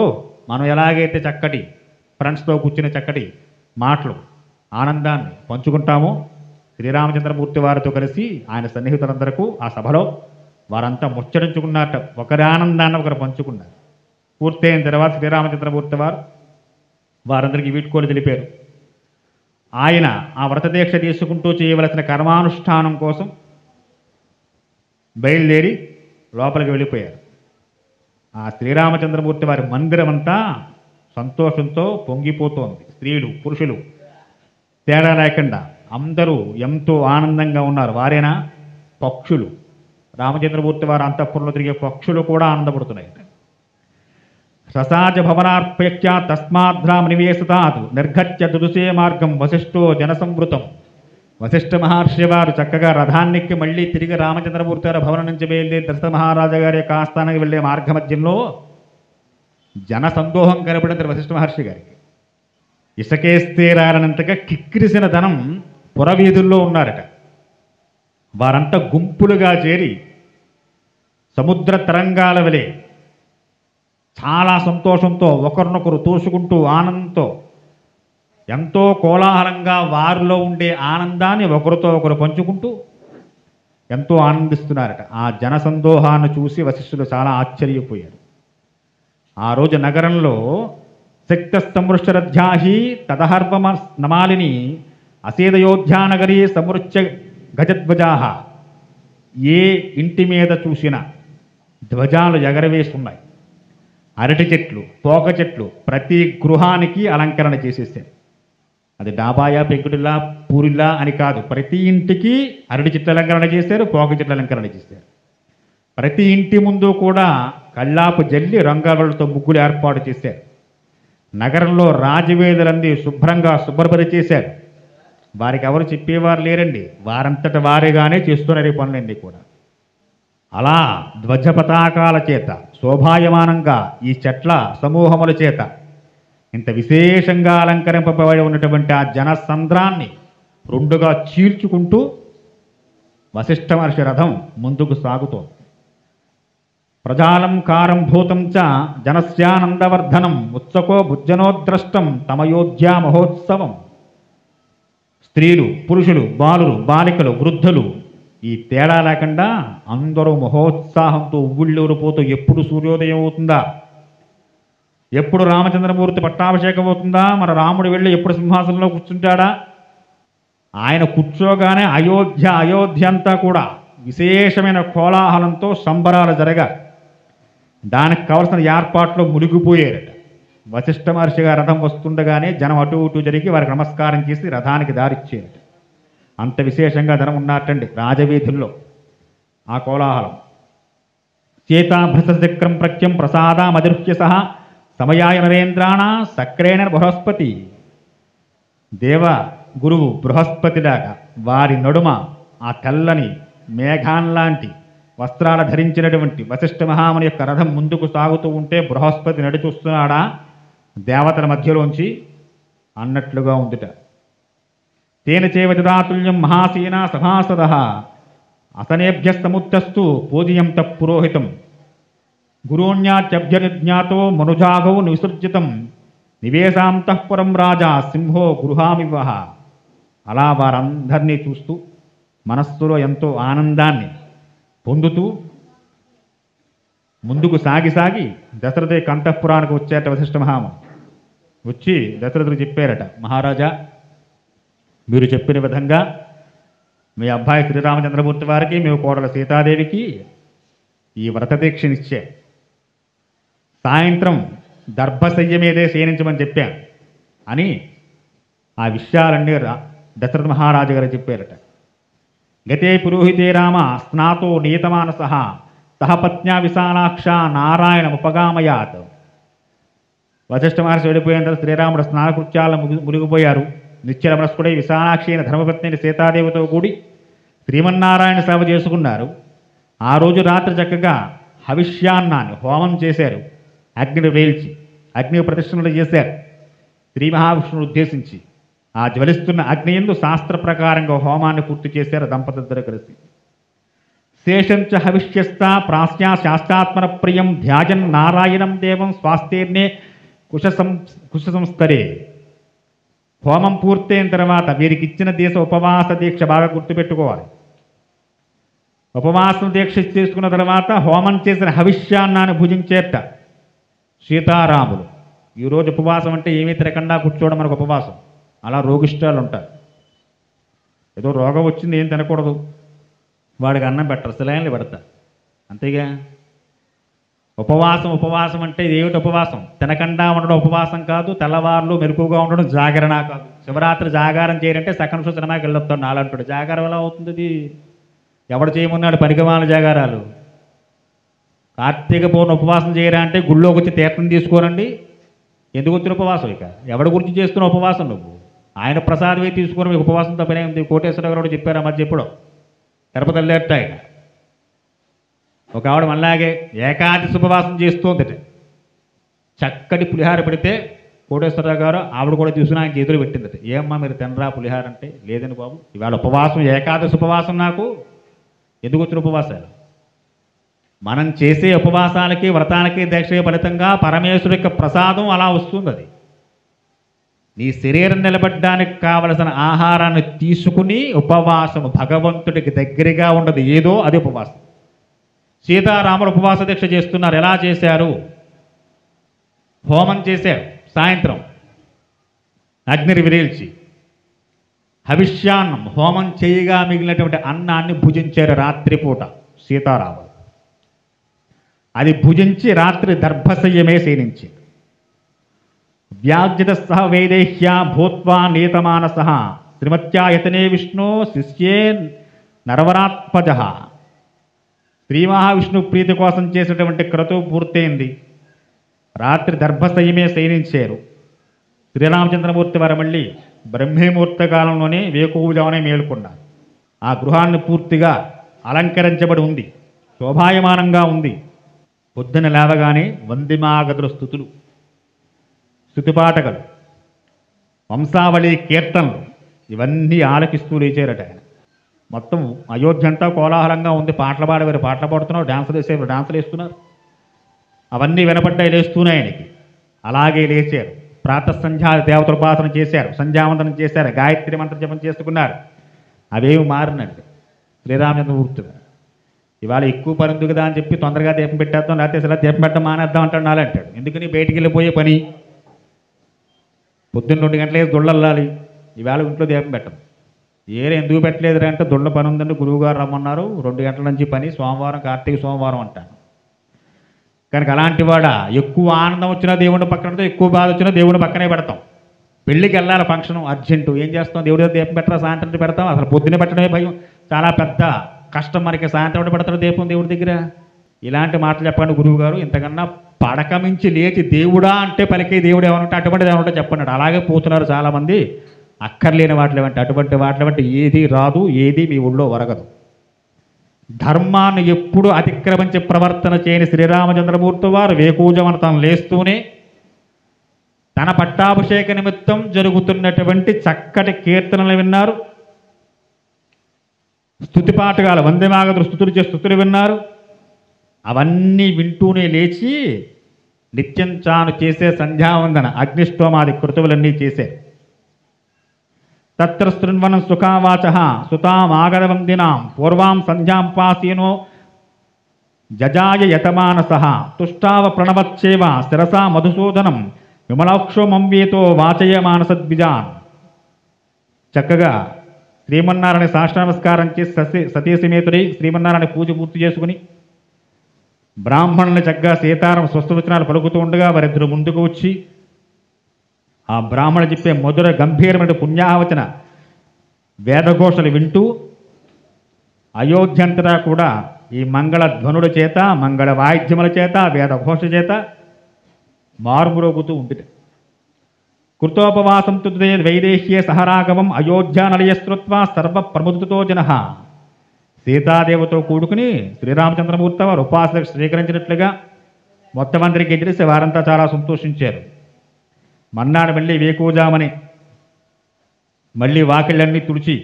మనం ఎలాగైతే చక్కటి ఫ్రెండ్స్తో కూర్చుని చక్కటి మాటలు ఆనందాన్ని పంచుకుంటామో శ్రీరామచంద్రమూర్తి వారితో కలిసి ఆయన సన్నిహితులందరికీ ఆ సభలో వారంతా ముచ్చరించుకున్నట్ట. ఒకరి ఆనందాన్ని ఒకరు పంచుకున్నారు. పూర్తయిన తర్వాత శ్రీరామచంద్రమూర్తి వారు వారందరికీ వీడ్కోలు తెలిపారు. ఆయన ఆ వ్రతదీక్ష తీసుకుంటూ చేయవలసిన కర్మానుష్ఠానం కోసం బయలుదేరి లోపలికి వెళ్ళిపోయారు. ఆ శ్రీరామచంద్రమూర్తి వారి మందిరం అంతా సంతోషంతో పొంగిపోతోంది. స్త్రీలు, పురుషులు తేడా లేకుండా అందరూ ఎంతో ఆనందంగా ఉన్నారు. వారేనా పక్షులు, రామచంద్రమూర్తి వారి అంతఃపురంలో తిరిగే పక్షులు కూడా ఆనందపడుతున్నాయి. ససాజ భవనార్పేక్ష తస్మాద్రామ నివేశతాత్ నిర్గత్య దురుసే మార్గం వశిష్ఠో జనసంవృతం. వశిష్ఠ మహర్షి వారు చక్కగా రథాన్నికి మళ్ళీ తిరిగి రామచంద్రమూర్తి గారి భవనం నుంచి బయలుదేరి దశరథ మహారాజా గారి యొక్క ఆస్థానానికి వెళ్ళే మార్గ మధ్యంలో జన సందోహం కనపడింది వశిష్ఠ మహర్షి గారికి. ఇసకేస్తే రాలనంతగా కిక్కిరిసిన ధనం పురవీధుల్లో ఉన్నారట. వారంతా గుంపులుగా చేరి సముద్ర తరంగాల వలె చాలా సంతోషంతో ఒకరినొకరు తోసుకుంటూ ఆనందంతో ఎంతో కోలాహలంగా వారిలో ఉండే ఆనందాన్ని ఒకరితో ఒకరు పంచుకుంటూ ఎంతో ఆనందిస్తున్నారట. ఆ జనసందోహాన్ని చూసి వశిష్ఠులు చాలా ఆశ్చర్యపోయారు. ఆ రోజు నగరంలో శక్త సమృష్టరధ్యాహి తదహర్వ నమాలిని అసేదయోధ్యానగరీ సమృత్య గజధ్వజాహ. ఏ ఇంటి మీద చూసినా ధ్వజాలు ఎగరవేస్తున్నాయి. అరటి చెట్లు, పోక చెట్లు ప్రతి గృహానికి అలంకరణ చేసేసారు. అది డాబాయా, పెంకుటిల్లా, పూరిల్లా అని కాదు, ప్రతి ఇంటికి అరటి చెట్లు అలంకరణ చేశారు, పోక చెట్లు అలంకరణ చేశారు. ప్రతి ఇంటి ముందు కూడా కల్లాపు జల్లి రంగాలతో ముగ్గులు ఏర్పాటు చేశారు. నగరంలో రాజవేదులన్నీ శుభ్రంగా శుభ్రపరిచేశారు. వారికి ఎవరు చెప్పేవారు లేరండి, వారంతట వారిగానే చేస్తున్నారు ఈ పనులన్నీ కూడా. అలా ధ్వజ పతాకాల చేత శోభాయమానంగా ఈ చెట్ల సమూహముల చేత ఇంత విశేషంగా అలంకరింపబడి ఉన్నటువంటి ఆ జనసంద్రాన్ని రెండుగా చీల్చుకుంటూ వశిష్ఠ మహర్షి రథం ముందుకు సాగుతోంది. ప్రజాలంకారం భూతం చ జనస్యానందవర్ధనం ఉత్సకో భుజనోద్రష్టం తమయోధ్యా మహోత్సవం. స్త్రీలు, పురుషులు, బాలురు, బాలికలు, వృద్ధులు ఈ తేడా లేకుండా అందరూ మహోత్సాహంతో ఉవ్విళ్ళూరిపోతూ ఎప్పుడు సూర్యోదయం అవుతుందా, ఎప్పుడు రామచంద్రమూర్తి పట్టాభిషేకం అవుతుందా, మన రాముడు వెళ్ళి ఎప్పుడు సింహాసనంలో కూర్చుంటాడా, ఆయన కూర్చోగానే అయోధ్య అంతా కూడా విశేషమైన కోలాహలంతో సంబరాలు జరగాలి. దానికి కావలసిన ఏర్పాట్లు మునిగిపోయారట. వశిష్ఠ మహర్షి గారి రథం వస్తుండగానే జనం అటు ఇటు జరిగి వారికి నమస్కారం చేసి రథానికి దారిచ్చారట. అంత విశేషంగా జనం ఉన్నట్టండి రాజవీధుల్లో. ఆ కోలాహలం. సీతాభృతచక్రం ప్రఖ్యం ప్రసాదామధిరుహ్య సహ సమయాయ నరేంద్రాణ సక్రేణ బృహస్పతి. దేవ గురువు బృహస్పతిలాగా వారి నడుమ ఆ తెల్లని మేఘాన్లాంటి వస్త్రాలు ధరించినటువంటి వశిష్ఠ మహాముని యొక్క రథం ముందుకు సాగుతూ ఉంటే బృహస్పతి నడిచొస్తున్నాడా దేవతల మధ్యలోంచి అన్నట్లుగా ఉందిట. తేన చేవదాతుల్యం మహాసేనా సభాసద అసనేభ్య సముత్తస్తు పూజయంత పురోహితం గురోణ్యాత్యభ్యనిజ్ఞాతో మనుజాగౌ విసర్జితం నివేశాంతఃపురం రాజా సింహో గృహామివ. అలా వారందరినీ చూస్తూ మనస్సులో ఎంతో ఆనందాన్ని పొందుతూ ముందుకు సాగి దశరథ కంఠపురానికి వచ్చేట వశిష్ఠ మహాముని. వచ్చి దశరథుడు చెప్పారట, మహారాజా మీరు చెప్పిన విధంగా మీ అబ్బాయి శ్రీరామచంద్రమూర్తి వారికి మీ కోడల సీతాదేవికి ఈ వ్రతదీక్షనిచ్చే సాయంత్రం దర్భశయ్య మీదే శయనించమని చెప్పాను అని ఆ విషయాలన్నీ దశరథ మహారాజు గారు చెప్పారట. గతే పురోహితే రామ స్నాతో నీతమానస సహ పత్న్యా విశాలాక్ష నారాయణ ఉపగామయాత్. వశిష్ఠ మహర్షి వెళ్ళిపోయిన తర్వాత శ్రీరాముడు స్నానకృత్యాలను మునిగిపోయారు. నిత్యరమణస్కుడై విశాలాక్షి అయిన ధర్మపత్నిని సీతాదేవితో కూడి శ్రీమన్నారాయణ సేవ చేసుకున్నారు. ఆ రోజు రాత్రి చక్కగా హవిష్యాన్నాన్ని హోమం చేశారు. అగ్నిని వేల్చి అగ్ని ప్రదక్షిణలు చేశారు శ్రీ మహావిష్ణువును ఉద్దేశించి. ఆ జ్వలిస్తున్న అగ్ని యందు శాస్త్ర ప్రకారంగా హోమాన్ని పూర్తి చేశారు దంపతులిద్దరూ కలిసి. శేషంచ హవిష్యస్త ప్రాస్యా శాస్త్రాత్మన ప్రియం ధ్యాజన్ నారాయణం దేవం స్వాస్థీర్ణే కుశ సంస్తరే. హోమం పూర్తయిన తర్వాత వీరికి ఇచ్చిన ఉపవాస దీక్ష బాగా గుర్తుపెట్టుకోవాలి. ఉపవాసం దీక్ష చేసుకున్న తర్వాత హోమం చేసిన హవిష్యాన్నాన్ని భుజించేట సీతారాములు. ఈరోజు ఉపవాసం అంటే ఏమీ తిరగకుండా కూర్చోవడం మనకు ఉపవాసం. అలా రోగిష్టాలు ఉంటారు. ఏదో రోగం వచ్చింది ఏం తినకూడదు, వాడికి అన్నం పెట్టరు, సెలైన్లు పెడతారు, అంతేగా. ఉపవాసం అంటే ఏమిటి ఉపవాసం? తినకుండా ఉండడం ఉపవాసం కాదు, తెల్లవారులు మెలకుగా ఉండడం జాగరణ కాదు. శివరాత్రి జాగారం చేయాలంటే సెకండ్ షో సినిమాకి వెళ్ళొస్తాడు నాలంటాడు. జాగారం ఎలా అవుతుంది? అది ఎవడు చేయమన్నాడు? పనికిమాల జాగారాలు. కార్తీక పౌర్ణమి ఉపవాసం చేయరా అంటే గుళ్ళోకి వచ్చి తీర్థం తీసుకోనండి. ఎందుకు వచ్చిన ఉపవాసం? ఇక ఎవడి గురించి చేస్తున్న ఉపవాసం నువ్వు? ఆయన ప్రసాదమే తీసుకుని మీకు ఉపవాసం తప్పనే ఉంది. కోటేశ్వర గారు చెప్పారు ఆ మధ్య ఎప్పుడో తిరుపతి వెళ్ళేట ఆయన. ఒక ఆవిడ మళ్ళాగే ఏకాదశి ఉపవాసం చేస్తోందట. చక్కటి పులిహార పెడితే కోటేశ్వరరావు గారు ఆవిడ కూడా తీసుకుని ఆయన చేతులు పెట్టిందట. ఏమ్మా మీరు తినరా పులిహార అంటే? లేదని బాబు, ఇవాళ ఉపవాసం ఏకాదశి ఉపవాసం, నాకు ఎందుకు వచ్చిన ఉపవాసాలు? మనం చేసే ఉపవాసాలకి వ్రతాలకి దీక్ష ఫలితంగా పరమేశ్వరు యొక్క ప్రసాదం అలా వస్తుంది. అది నీ శరీరం నిలబడ్డానికి కావలసిన ఆహారాన్ని తీసుకుని ఉపవాసము భగవంతుడికి దగ్గరగా ఉండదు ఏదో అది ఉపవాసం. సీతారాములు ఉపవాస దీక్ష చేస్తున్నారు. ఎలా చేశారు? హోమం చేశారు. సాయంత్రం అగ్నిని విరేల్చి హవిష్యాన్నం హోమం చేయగా మిగిలినటువంటి అన్నాన్ని భుజించారు రాత్రిపూట సీతారాములు. అది భుజించి రాత్రి దర్భశయ్యమే శయనించి వ్యాజ్యత సహ వైదేహ్యా భూత్వా నీతమానస శ్రీమత్యాయతనే విష్ణు శిష్యే నరవరాత్మజ. శ్రీ మహావిష్ణు ప్రీతి కోసం చేసినటువంటి క్రతువు పూర్తయింది. రాత్రి దర్భశయ్యమే శయనించారు. శ్రీరామచంద్రమూర్తి వారు మళ్ళీ బ్రహ్మీముహూర్త కాలంలోనే వేకువజామునే మేలుకున్నారు. ఆ గృహాన్ని పూర్తిగా అలంకరించబడి ఉంది, శోభాయమానంగా ఉంది. పొద్దున లేవగానే వందిమాగదుల స్థుతులు, స్థుతిపాటకలు, వంశావళి కీర్తనలు ఇవన్నీ ఆలకిస్తూ లేచారట ఆయన. మొత్తం అయోధ్య అంతా కోలాహలంగా ఉంది. పాటలు పాడేవారు పాటలు పాడుతున్నారు, డాన్సులు వేసేవారు డాన్సులు వేస్తున్నారు. అవన్నీ వినపడ్డాయి లేస్తున్నాయి ఆయనకి. అలాగే లేచారు. ప్రాతఃసంధ్యా దేవతోపాసన చేశారు, సంధ్యావందనం చేశారు, గాయత్రి మంత్ర జపం చేసుకున్నారు. అవేమి మారినండి శ్రీరామచంద్రమూర్తి. ఇవాళ ఎక్కువ పని ఉంది కదా అని చెప్పి తొందరగా దీపం పెట్టేద్దాం, లేకపోతే అసలు దీపం పెట్టడం మానేద్దాం అంటాడు. నాలంటాడు ఎందుకని? బయటికి వెళ్ళిపోయే పని. పొద్దున్న 2 గంటలకి దుళ్ళల్లాలి. ఈవేళ ఇంట్లో దీపం పెట్టడం ఎందుకు పెట్టలేదు అంటే దుళ్ళ పని ఉందండి, గురువుగారు రమ్మన్నారు, 2 గంటల నుంచి పని, సోమవారం కార్తీక సోమవారం అంటాను. కనుక అలాంటి వాడ ఎక్కువ ఆనందం వచ్చినా దేవుడి పక్కన, ఎక్కువ బాధ వచ్చినా దేవుడి పక్కనే పెడతాం. పెళ్ళికి వెళ్ళాలి, ఫంక్షన్ అర్జెంటు, ఏం చేస్తాం? దేవుడి దగ్గర దీపం పెట్టరా? సాయంత్రం పెడతాం. అసలు పొద్దున్నే పెట్టడమే భయం, చాలా పెద్ద కష్టం మనకి. సాయంత్రం పెడతాడు దీపం దేవుడి దగ్గర. ఇలాంటి మాటలు చెప్పండి గురువు గారు. ఇంతకన్నా పడక మించి లేచి దేవుడా అంటే పలికే దేవుడు ఏమనుంటే అటువంటిది ఏమనుంటే చెప్పన్నాడు. అలాగే పోతున్నారు చాలామంది. అక్కర్లేని వాటిలో అంటే అటువంటి వాటిలో అంటే ఏది రాదు, ఏది మీ ఊళ్ళో వరగదు. ధర్మాన్ని ఎప్పుడు అతిక్రమించి ప్రవర్తన చేయని శ్రీరామచంద్రమూర్తి వారు వేకూజమన తను లేస్తూనే తన పట్టాభిషేక నిమిత్తం జరుగుతున్నటువంటి చక్కటి కీర్తనలు విన్నారు. స్తుతిపాటగాలు వందమాగదులు స్తుతులు చేసి స్తుతులు విన్నారు. అవన్నీ వింటూనే లేచి నిత్యం తాను చేసే సంధ్యావందన అగ్నిష్టోమాది కృతువులన్నీ చేశారు. తత్ర శృణ్వనం సుఖావాచ సుతామాగరవందినాం పూర్వాం సంధ్యాంపాసీనో జజాయ యతమానస తుష్టావ ప్రణవచ్చేవ శిరసా మధుసూదనం విమలాక్షో మంవేతో వాచయ మానసద్విజాన్. చక్కగా శ్రీమన్నారాయణ సాష్టానమస్కారం చేసి సతీ సమేతుడై శ్రీమన్నారాయణ పూజ పూర్తి చేసుకుని బ్రాహ్మణుని చక్కగా సీతారామ స్వస్థవచనాలు పలుకుతూ ఉండగా వారిద్దరు ముందుకు వచ్చి ఆ బ్రాహ్మణుడు చెప్పే మధుర గంభీరమైన పుణ్యావచన వేదఘోషలు వింటూ అయోధ్యంతటా కూడా ఈ మంగళ ధ్వనుల చేత మంగళ వాయిద్యముల చేత వేదఘోష చేత మారుమురోగుతూ ఉంటుంది. కృతోపవాసం తుదే వైదేహ్యే సహరాగమం అయోధ్యానలయస్కృత్వా సర్వ ప్రముదితో జన. సీతాదేవతో కూడుకుని శ్రీరామచంద్రమూర్తి వారు ఉపాసనకు స్వీకరించినట్లుగా మొత్తం అందరికీ తెలిసి వారంతా చాలా సంతోషించారు. మన్నాడు మళ్ళీ వేకూజామని మళ్ళీ వాకిళ్ళన్నీ తుడిచి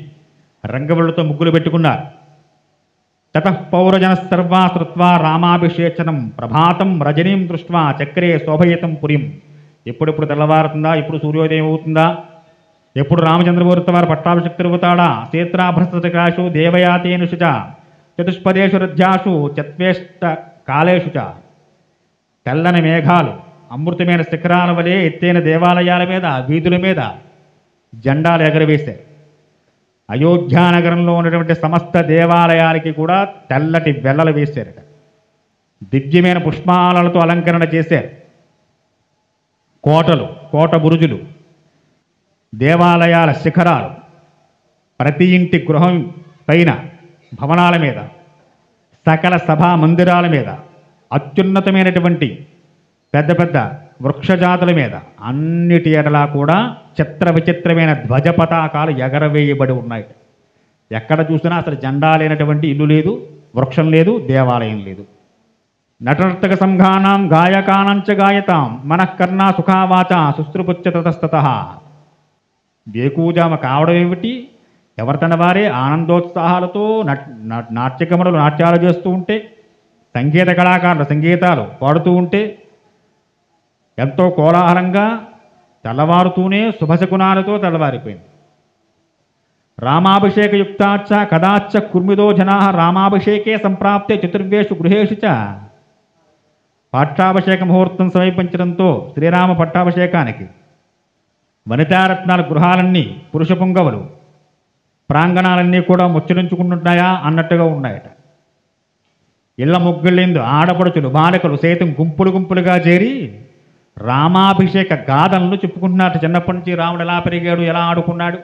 రంగవళ్ళతో ముగ్గులు పెట్టుకున్నారు. తతః పౌరజన సర్వా శ్రుత్వా రామాభిషేచనం ప్రభాతం రజనీం దృష్ట్వా చక్రే శోభయతం పురిం. ఎప్పుడెప్పుడు తెల్లవారుతుందా, ఎప్పుడు సూర్యోదయం అవుతుందా, ఎప్పుడు రామచంద్రమూర్తి వారు పట్టాభిషక్తి తిరుగుతాడా, క్షేత్రాభ్రష్టకాశు దేవయాతేనుషు చ చతుష్పదేషు రథ్యాసు చత్వేష్ట కాలేషు చ. తెల్లని మేఘాలు అమృతమైన శిఖరాల వలె ఎత్తైన దేవాలయాల మీద వీధుల మీద జెండాలు ఎగరవేశారు. అయోధ్యానగరంలో ఉన్నటువంటి సమస్త దేవాలయాలకి కూడా తెల్లటి వెల్లలు వేశారట. దివ్యమైన పుష్పాలతో అలంకరణ చేశారు. కోటలు, కోట బురుజులు, దేవాలయాల శిఖరాలు, ప్రతి ఇంటి గృహం పైన భవనాల మీద, సకల సభా మందిరాల మీద, అత్యున్నతమైనటువంటి పెద్ద పెద్ద వృక్షజాతుల మీద అన్నిటి ఎడలా కూడా చిత్ర విచిత్రమైన ధ్వజ పతాకాలు ఎగరవేయబడి ఉన్నాయి. ఎక్కడ చూసినా అసలు జెండా లేనటువంటి ఇల్లు లేదు, వృక్షం లేదు, దేవాలయం లేదు. నటనర్తక సంఘానాం గాయకానంచ గాయతాం మనఃకర్ణా సుఖావాచ శుశ్రుపుచ్చ తతస్తతః. వేకూజామ కావడం ఏమిటి? ఎవరి తన వారే ఆనందోత్సాహాలతో నాట్యకములు నాట్యాలు చేస్తూ ఉంటే, సంగీత కళాకారులు సంగీతాలు పాడుతూ ఉంటే, ఎంతో కోలాహలంగా తెల్లవారుతూనే శుభశకునాలతో తెల్లవారిపోయింది. రామాభిషేకయుక్తాచ్చ కదాచ్చ కుర్మిదో జనా రామాభిషేకే సంప్రాప్తే చతుర్వేషు గృహేషు చ. పట్టాభిషేక ముహూర్తం సమీపించడంతో శ్రీరామ పట్టాభిషేకానికి వనితారత్నాల గృహాలన్నీ పురుష పుంగవులు ప్రాంగణాలన్నీ కూడా ముచ్చరించుకుంటున్నాయా అన్నట్టుగా ఉన్నాయట. ఇళ్ల ముగ్గుళ్ళిందు ఆడపడుచులు బాలికలు సైతం గుంపులు గుంపులుగా చేరి రామాభిషేక గాథలను చెప్పుకుంటున్నారు. చిన్నప్పటి నుంచి రాముడు ఎలా పెరిగాడు, ఎలా ఆడుకున్నాడు,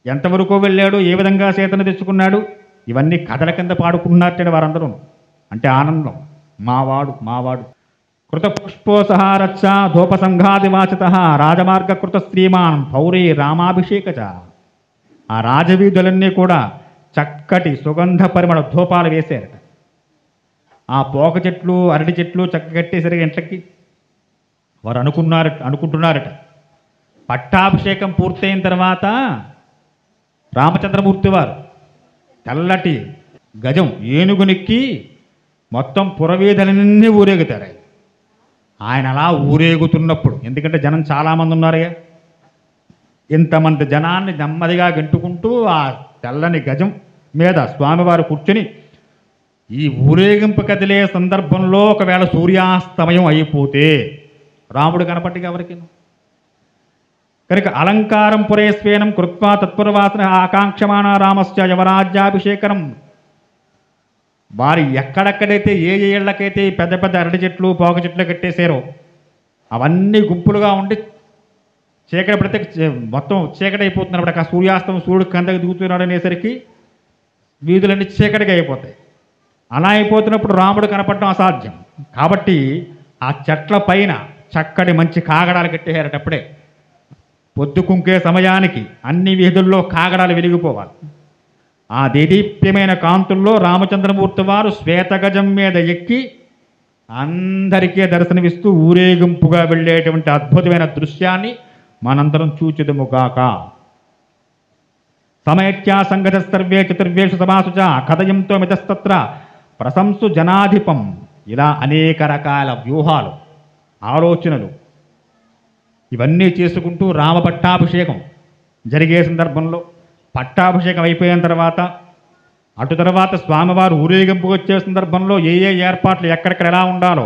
ఎంతవరకు వెళ్ళాడు, ఏ విధంగా సీతను తెచ్చుకున్నాడు, ఇవన్నీ కథల కింద పాడుకుంటున్నట్టు వారందరూ. అంటే ఆనందం. మావాడు మావాడు. కృత పుష్పోసహారచ్చ ధూపసంఘాదివాచత రాజమార్గకృత శ్రీమాన్ పౌరీ రామాభిషేకచ. ఆ రాజవీధులన్నీ కూడా చక్కటి సుగంధ పరిమళ ధూపాలు వేశారట. ఆ పోక చెట్లు అరటి చెట్లు చక్క కట్టేసరికి ఇంట్లకి వారు అనుకుంటున్నారట పట్టాభిషేకం పూర్తయిన తర్వాత రామచంద్రమూర్తి వారు తెల్లటి గజం ఏనుగునెక్కి మొత్తం పురవీధులన్నీ ఊరేగుతారు. ఆయన అలా ఊరేగుతున్నప్పుడు, ఎందుకంటే జనం చాలామంది ఉన్నారుగా, ఇంతమంది జనాన్ని నెమ్మదిగా గెంటుకుంటూ ఆ తెల్లని గజం మీద స్వామివారు కూర్చుని ఈ ఊరేగింపు కదిలే సందర్భంలో ఒకవేళ సూర్యాస్తమయం అయిపోతే రాముడు కనపట్టి ఎవరికి కనుక అలంకారం పురేస్వేనం కృత్వా తత్పురవాసన ఆకాంక్షమాణ రామస్య యవరాజ్యాభిషేకనం. వారు ఎక్కడెక్కడైతే ఏ ఏళ్లకైతే పెద్ద పెద్ద అరటి చెట్లు పోక చెట్లు కట్టేశారో అవన్నీ గుంపులుగా ఉండి చీకటి పడితే మొత్తం చీకటి అయిపోతున్నప్పుడు ఆ సూర్యాస్తమం సూర్యుడు కిందకి దిగుతున్నాడు అనేసరికి వీధులన్నీ చీకటిగా అయిపోతాయి. అలా అయిపోతున్నప్పుడు రాముడు కనపడటం అసాధ్యం. కాబట్టి ఆ చెట్ల పైన చక్కటి మంచి కాగడాలు కట్టేశారట. అప్పుడే పొద్దుకుంకే సమయానికి అన్ని వీధుల్లో కాగడాలు వెలిగిపోవాలి. ఆ దేదీప్యమైన కాంతుల్లో రామచంద్రమూర్తి వారు శ్వేతగజం మీద ఎక్కి అందరికీ దర్శనమిస్తూ ఊరేగింపుగా వెళ్ళేటువంటి అద్భుతమైన దృశ్యాన్ని మనందరం చూచిదముగాక. సమయత్యా సంగత సర్వే చతుర్వేషు సమాసు చ కథయంతో మితస్తత్ర ప్రశంసు జనాధిపం. ఇలా అనేక రకాల వ్యూహాలు, ఆలోచనలు ఇవన్నీ చేసుకుంటూ రామ పట్టాభిషేకం జరిగే సందర్భంలో, పట్టాభిషేకం అయిపోయిన తర్వాత అటు తర్వాత స్వామివారు ఊరేగింపు వచ్చే సందర్భంలో ఏ ఏ ఏర్పాట్లు ఎక్కడెక్కడ ఎలా ఉండాలో,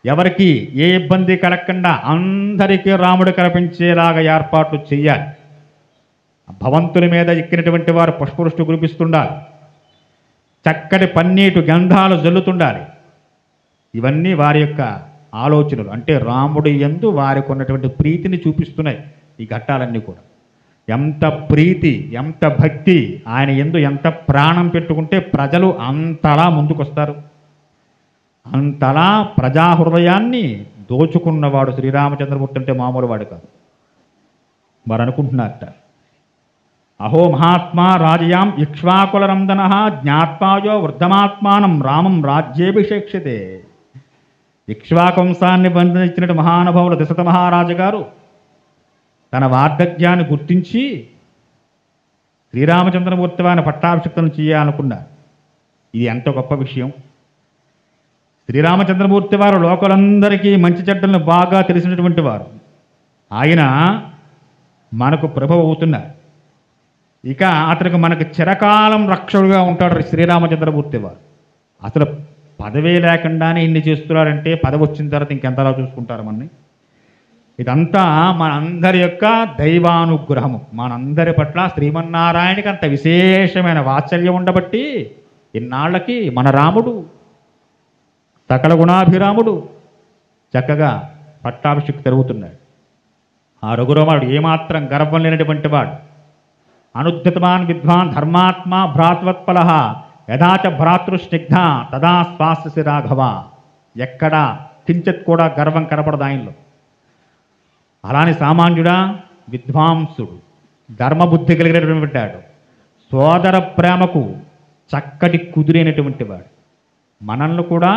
ఎవరికి ఏ ఇబ్బంది కలగకుండా అందరికీ రాముడు కనిపించేలాగా ఏర్పాట్లు చేయాలి. భవంతుల మీద ఎక్కినటువంటి వారు పుష్పవృష్టి కురిపిస్తుండాలి, చక్కటి పన్నీటు గంధాలు జల్లుతుండాలి. ఇవన్నీ వారి యొక్క ఆలోచనలు. అంటే రాముడి యందు వారికి ఉన్నటువంటి ప్రీతిని చూపిస్తున్నాయి ఈ ఘట్టాలన్నీ కూడా. ఎంత ప్రీతి, ఎంత భక్తి, ఆయన యందు ఎంత ప్రాణం పెట్టుకుంటే ప్రజలు అంతలా ముందుకొస్తారు. అంతలా ప్రజాహృదయాన్ని దోచుకున్నవాడు శ్రీరామచంద్రమూర్తి అంటే మామూలు వాడు కాదు. వారు అనుకుంటున్నారట, అహో మహాత్మా రాజయాం ఇక్ష్వాకులరందన జ్ఞాత్వాయో వృద్ధమాత్మానం రామం రాజ్యేభిషేక్షతే. ఇక్ష్వాకంశాన్ని బంధించినట్టు మహానుభావులు దశరథ మహారాజు గారు తన వార్ధక్యాన్ని గుర్తించి శ్రీరామచంద్రమూర్తి వారిని పట్టాభిషిక్తం చేయాలనుకున్నారు. ఇది ఎంత గొప్ప విషయం. శ్రీరామచంద్రమూర్తి వారు లోకలందరికీ మంచి చెడ్డలను బాగా తెలిసినటువంటి వారు. ఆయన మనకు ప్రభువు అవుతున్నారు. ఇక అతనికి మనకు చిరకాలం రక్షకుడుగా ఉంటాడు శ్రీరామచంద్రమూర్తి వారు. అసలు పదవే లేకుండానే ఇన్ని చేస్తున్నారంటే పదవి వచ్చిన తర్వాత ఇంకెంతలా చూసుకుంటారు మనని. ఇదంతా మనందరి యొక్క దైవానుగ్రహము. మనందరి పట్ల శ్రీమన్నారాయణకి అంత విశేషమైన వాత్సల్యం ఉండబట్టి ఇన్నాళ్ళకి మన రాముడు సకల గుణాభిరాముడు చక్కగా పట్టాభిషేకం జరుగుతున్నాడు. ఆ రఘురాముడు ఏమాత్రం గర్వం లేనటువంటి వాడు. అనుద్యతమాన్ విద్వాన్ ధర్మాత్మ భ్రాతృత్పల యథాచ భ్రాతృస్నిగ్ధ తదా స్వాస్యసి రాఘవ. ఎక్కడా కించిత్ కూడా గర్వం కనపడదు ఆయనలో. అలానే సామాన్యుడా, విద్వాంసుడు, ధర్మబుద్ధి కలిగినటువంటి వాడు, సోదర ప్రేమకు చక్కటి కుదిరైనటువంటి వాడు. మనల్ని కూడా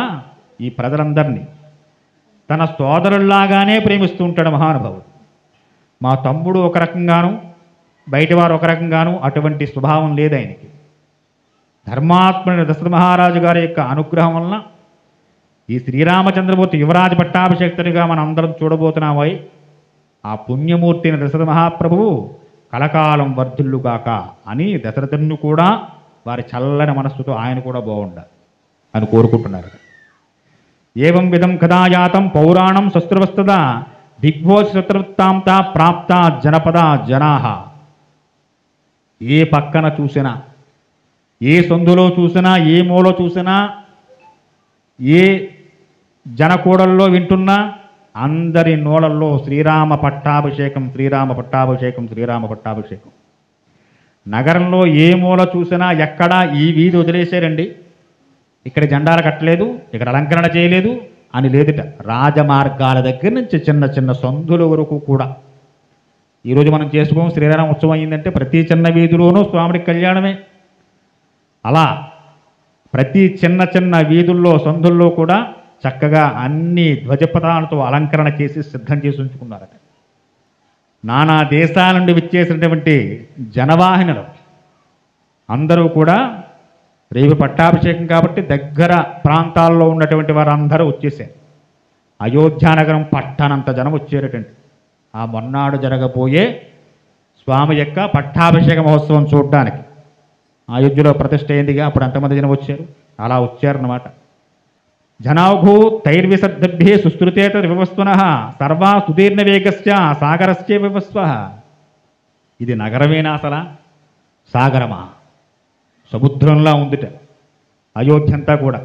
ఈ ప్రజలందరినీ తన సోదరుల్లాగానే ప్రేమిస్తూ ఉంటాడు మహానుభావుడు. మా తమ్ముడు ఒక రకంగాను, బయటివారు ఒక రకంగాను అటువంటి స్వభావం లేదు ఆయనకి. ధర్మాత్ముడైన దశరథ మహారాజు గారి యొక్క అనుగ్రహం వలన ఈ శ్రీరామచంద్రమూర్తి యువరాజ పట్టాభిషేక్తునిగా మనం అందరం చూడబోతున్నామై ఆ పుణ్యమూర్తి అయిన దశరథ మహాప్రభువు కలకాలం వర్ధిల్లుగాక అని దశరథుని కూడా వారి చల్లని మనస్సుతో ఆయన కూడా బాగుండాలి అని కోరుకుంటున్నారు. ఏవం విధం కదాయాతం పౌరాణం శస్త్రవస్తద దిగ్భోజ శత్రువృత్తాంత ప్రాప్త జనపద జనాహ. ఏ పక్కన చూసినా, ఏ సందులో చూసినా, ఏ మూలో చూసినా, ఏ జనకూడల్లో వింటున్నా అందరి నోళ్ళల్లో శ్రీరామ పట్టాభిషేకం, శ్రీరామ పట్టాభిషేకం, శ్రీరామ పట్టాభిషేకం. నగరంలో ఏ మూల చూసినా ఎక్కడా ఈ వీధి వదిలేశారండి, ఇక్కడ జెండాలు కట్టలేదు, ఇక్కడ అలంకరణ చేయలేదు అని లేదుట. రాజమార్గాల దగ్గర నుంచి చిన్న చిన్న సందుల వరకు కూడా. ఈరోజు మనం చేసుకోం శ్రీరామ ఉత్సవం అయిందంటే ప్రతి చిన్న వీధిలోనూ స్వామికి కళ్యాణమే. అలా ప్రతి చిన్న చిన్న వీధుల్లో సందుల్లో కూడా చక్కగా అన్ని ధ్వజపథాలతో అలంకరణ చేసి సిద్ధం చేసి ఉంచుకున్నారట. నానా దేశాల నుండి విచ్చేసినటువంటి జనవాహినులు అందరూ కూడా రేపు పట్టాభిషేకం కాబట్టి దగ్గర ప్రాంతాల్లో ఉన్నటువంటి వారందరూ వచ్చేసారు. అయోధ్యానగరం పట్టనంత జనం వచ్చేటటువంటి ఆ మొన్నాడు జరగబోయే స్వామి యొక్క పట్టాభిషేక మహోత్సవం చూడడానికి. అయోధ్యలో ప్రతిష్ఠ అయిందిగా, అప్పుడు ఎంతమంది జనం వచ్చారు, అలా వచ్చారన్నమాట. జనాఘూ తైర్విసర్ధభ్యే సుశ్రుతేత వివస్వన సర్వా సుదీర్ణ వేగస్య సాగరస్య వివస్వ. ఇది నగరమేనా అసలా, సాగరమా? సముద్రంలా ఉందిట అయోధ్య అంతా కూడా.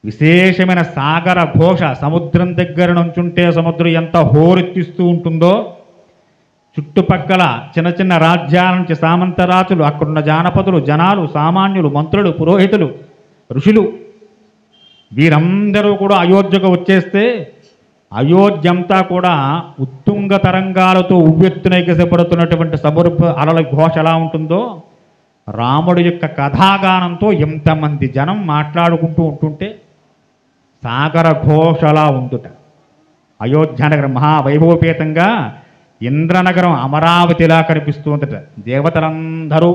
విశేషమైన సాగర ఘోష. సముద్రం దగ్గర నుంచుంటే సముద్రం ఎంత హోరెత్తిస్తూ ఉంటుందో, చుట్టుపక్కల చిన్న చిన్న రాజ్యాల నుంచి సామంతరాజులు, అక్కడున్న జానపదులు, జనాలు, సామాన్యులు, మంత్రులు, పురోహితులు, ఋషులు వీరందరూ కూడా అయోధ్యకు వచ్చేస్తే అయోధ్య అంతా కూడా ఉత్తుంగ తరంగాలతో ఉవ్వెత్తున ఎగసిపడుతున్నటువంటి సముద్ర అలల ఘోష ఎలా ఉంటుందో, రాముడి యొక్క కథాగానంతో ఎంతమంది జనం మాట్లాడుకుంటూ ఉంటుంటే సాగర ఘోషలా ఉంటుట. అయోధ్యానగరం మహావైభవపేతంగా ఇంద్రనగరం అమరావతిలా కనిపిస్తూ ఉందట. దేవతలందరూ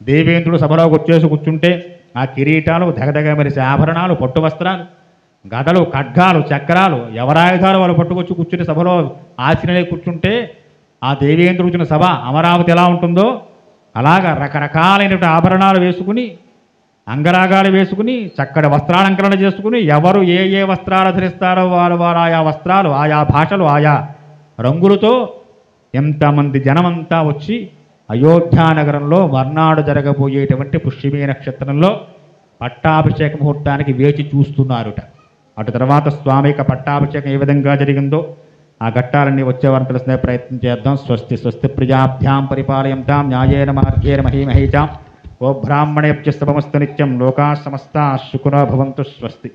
దేవేంద్రుడు సభలోకి వచ్చేసి కూర్చుంటే ఆ కిరీటాలు, దగదగ మెరిసే ఆభరణాలు, పట్టు వస్త్రాలు, గదలు, ఖడ్గాలు, చక్రాలు, ఎవరాయుధాలు వాళ్ళు పట్టుకొచ్చి కూర్చుని సభలో ఆశీనులై కూర్చుంటే ఆ దేవేంద్రుడిచిన సభ అమరావతి ఎలా ఉంటుందో అలాగా రకరకాలైనటువంటి ఆభరణాలు వేసుకుని, అంగరాగాలు వేసుకుని, చక్కటి వస్త్రాలంకరణ చేసుకుని, ఎవరు ఏ ఏ వస్త్రాలు ధరిస్తారో వారు ఆయా వస్త్రాలు, ఆయా భాషలు, ఆయా రంగులతో ఎంతమంది జనమంతా వచ్చి అయోధ్యానగరంలో మర్నాడు జరగబోయేటువంటి పుష్యమీ నక్షత్రంలో పట్టాభిషేక ముహూర్తానికి వేచి చూస్తున్నారుట. అటు తర్వాత స్వామి యొక్క పట్టాభిషేకం ఏ విధంగా జరిగిందో ఆ ఘట్టాలన్నీ వచ్చేవారిని తెలుసుకునే ప్రయత్నం చేద్దాం. స్వస్తి స్వస్తి ప్రజాభ్యాం పరిపాలయంతాం న్యాయేన మార్గేణ మహీమహీచాం. ఓ బ్రాహ్మణేభ్య శుభమస్తు నిత్యం. లోకా సమస్తా సుఖినో భవంతు. స్వస్తి.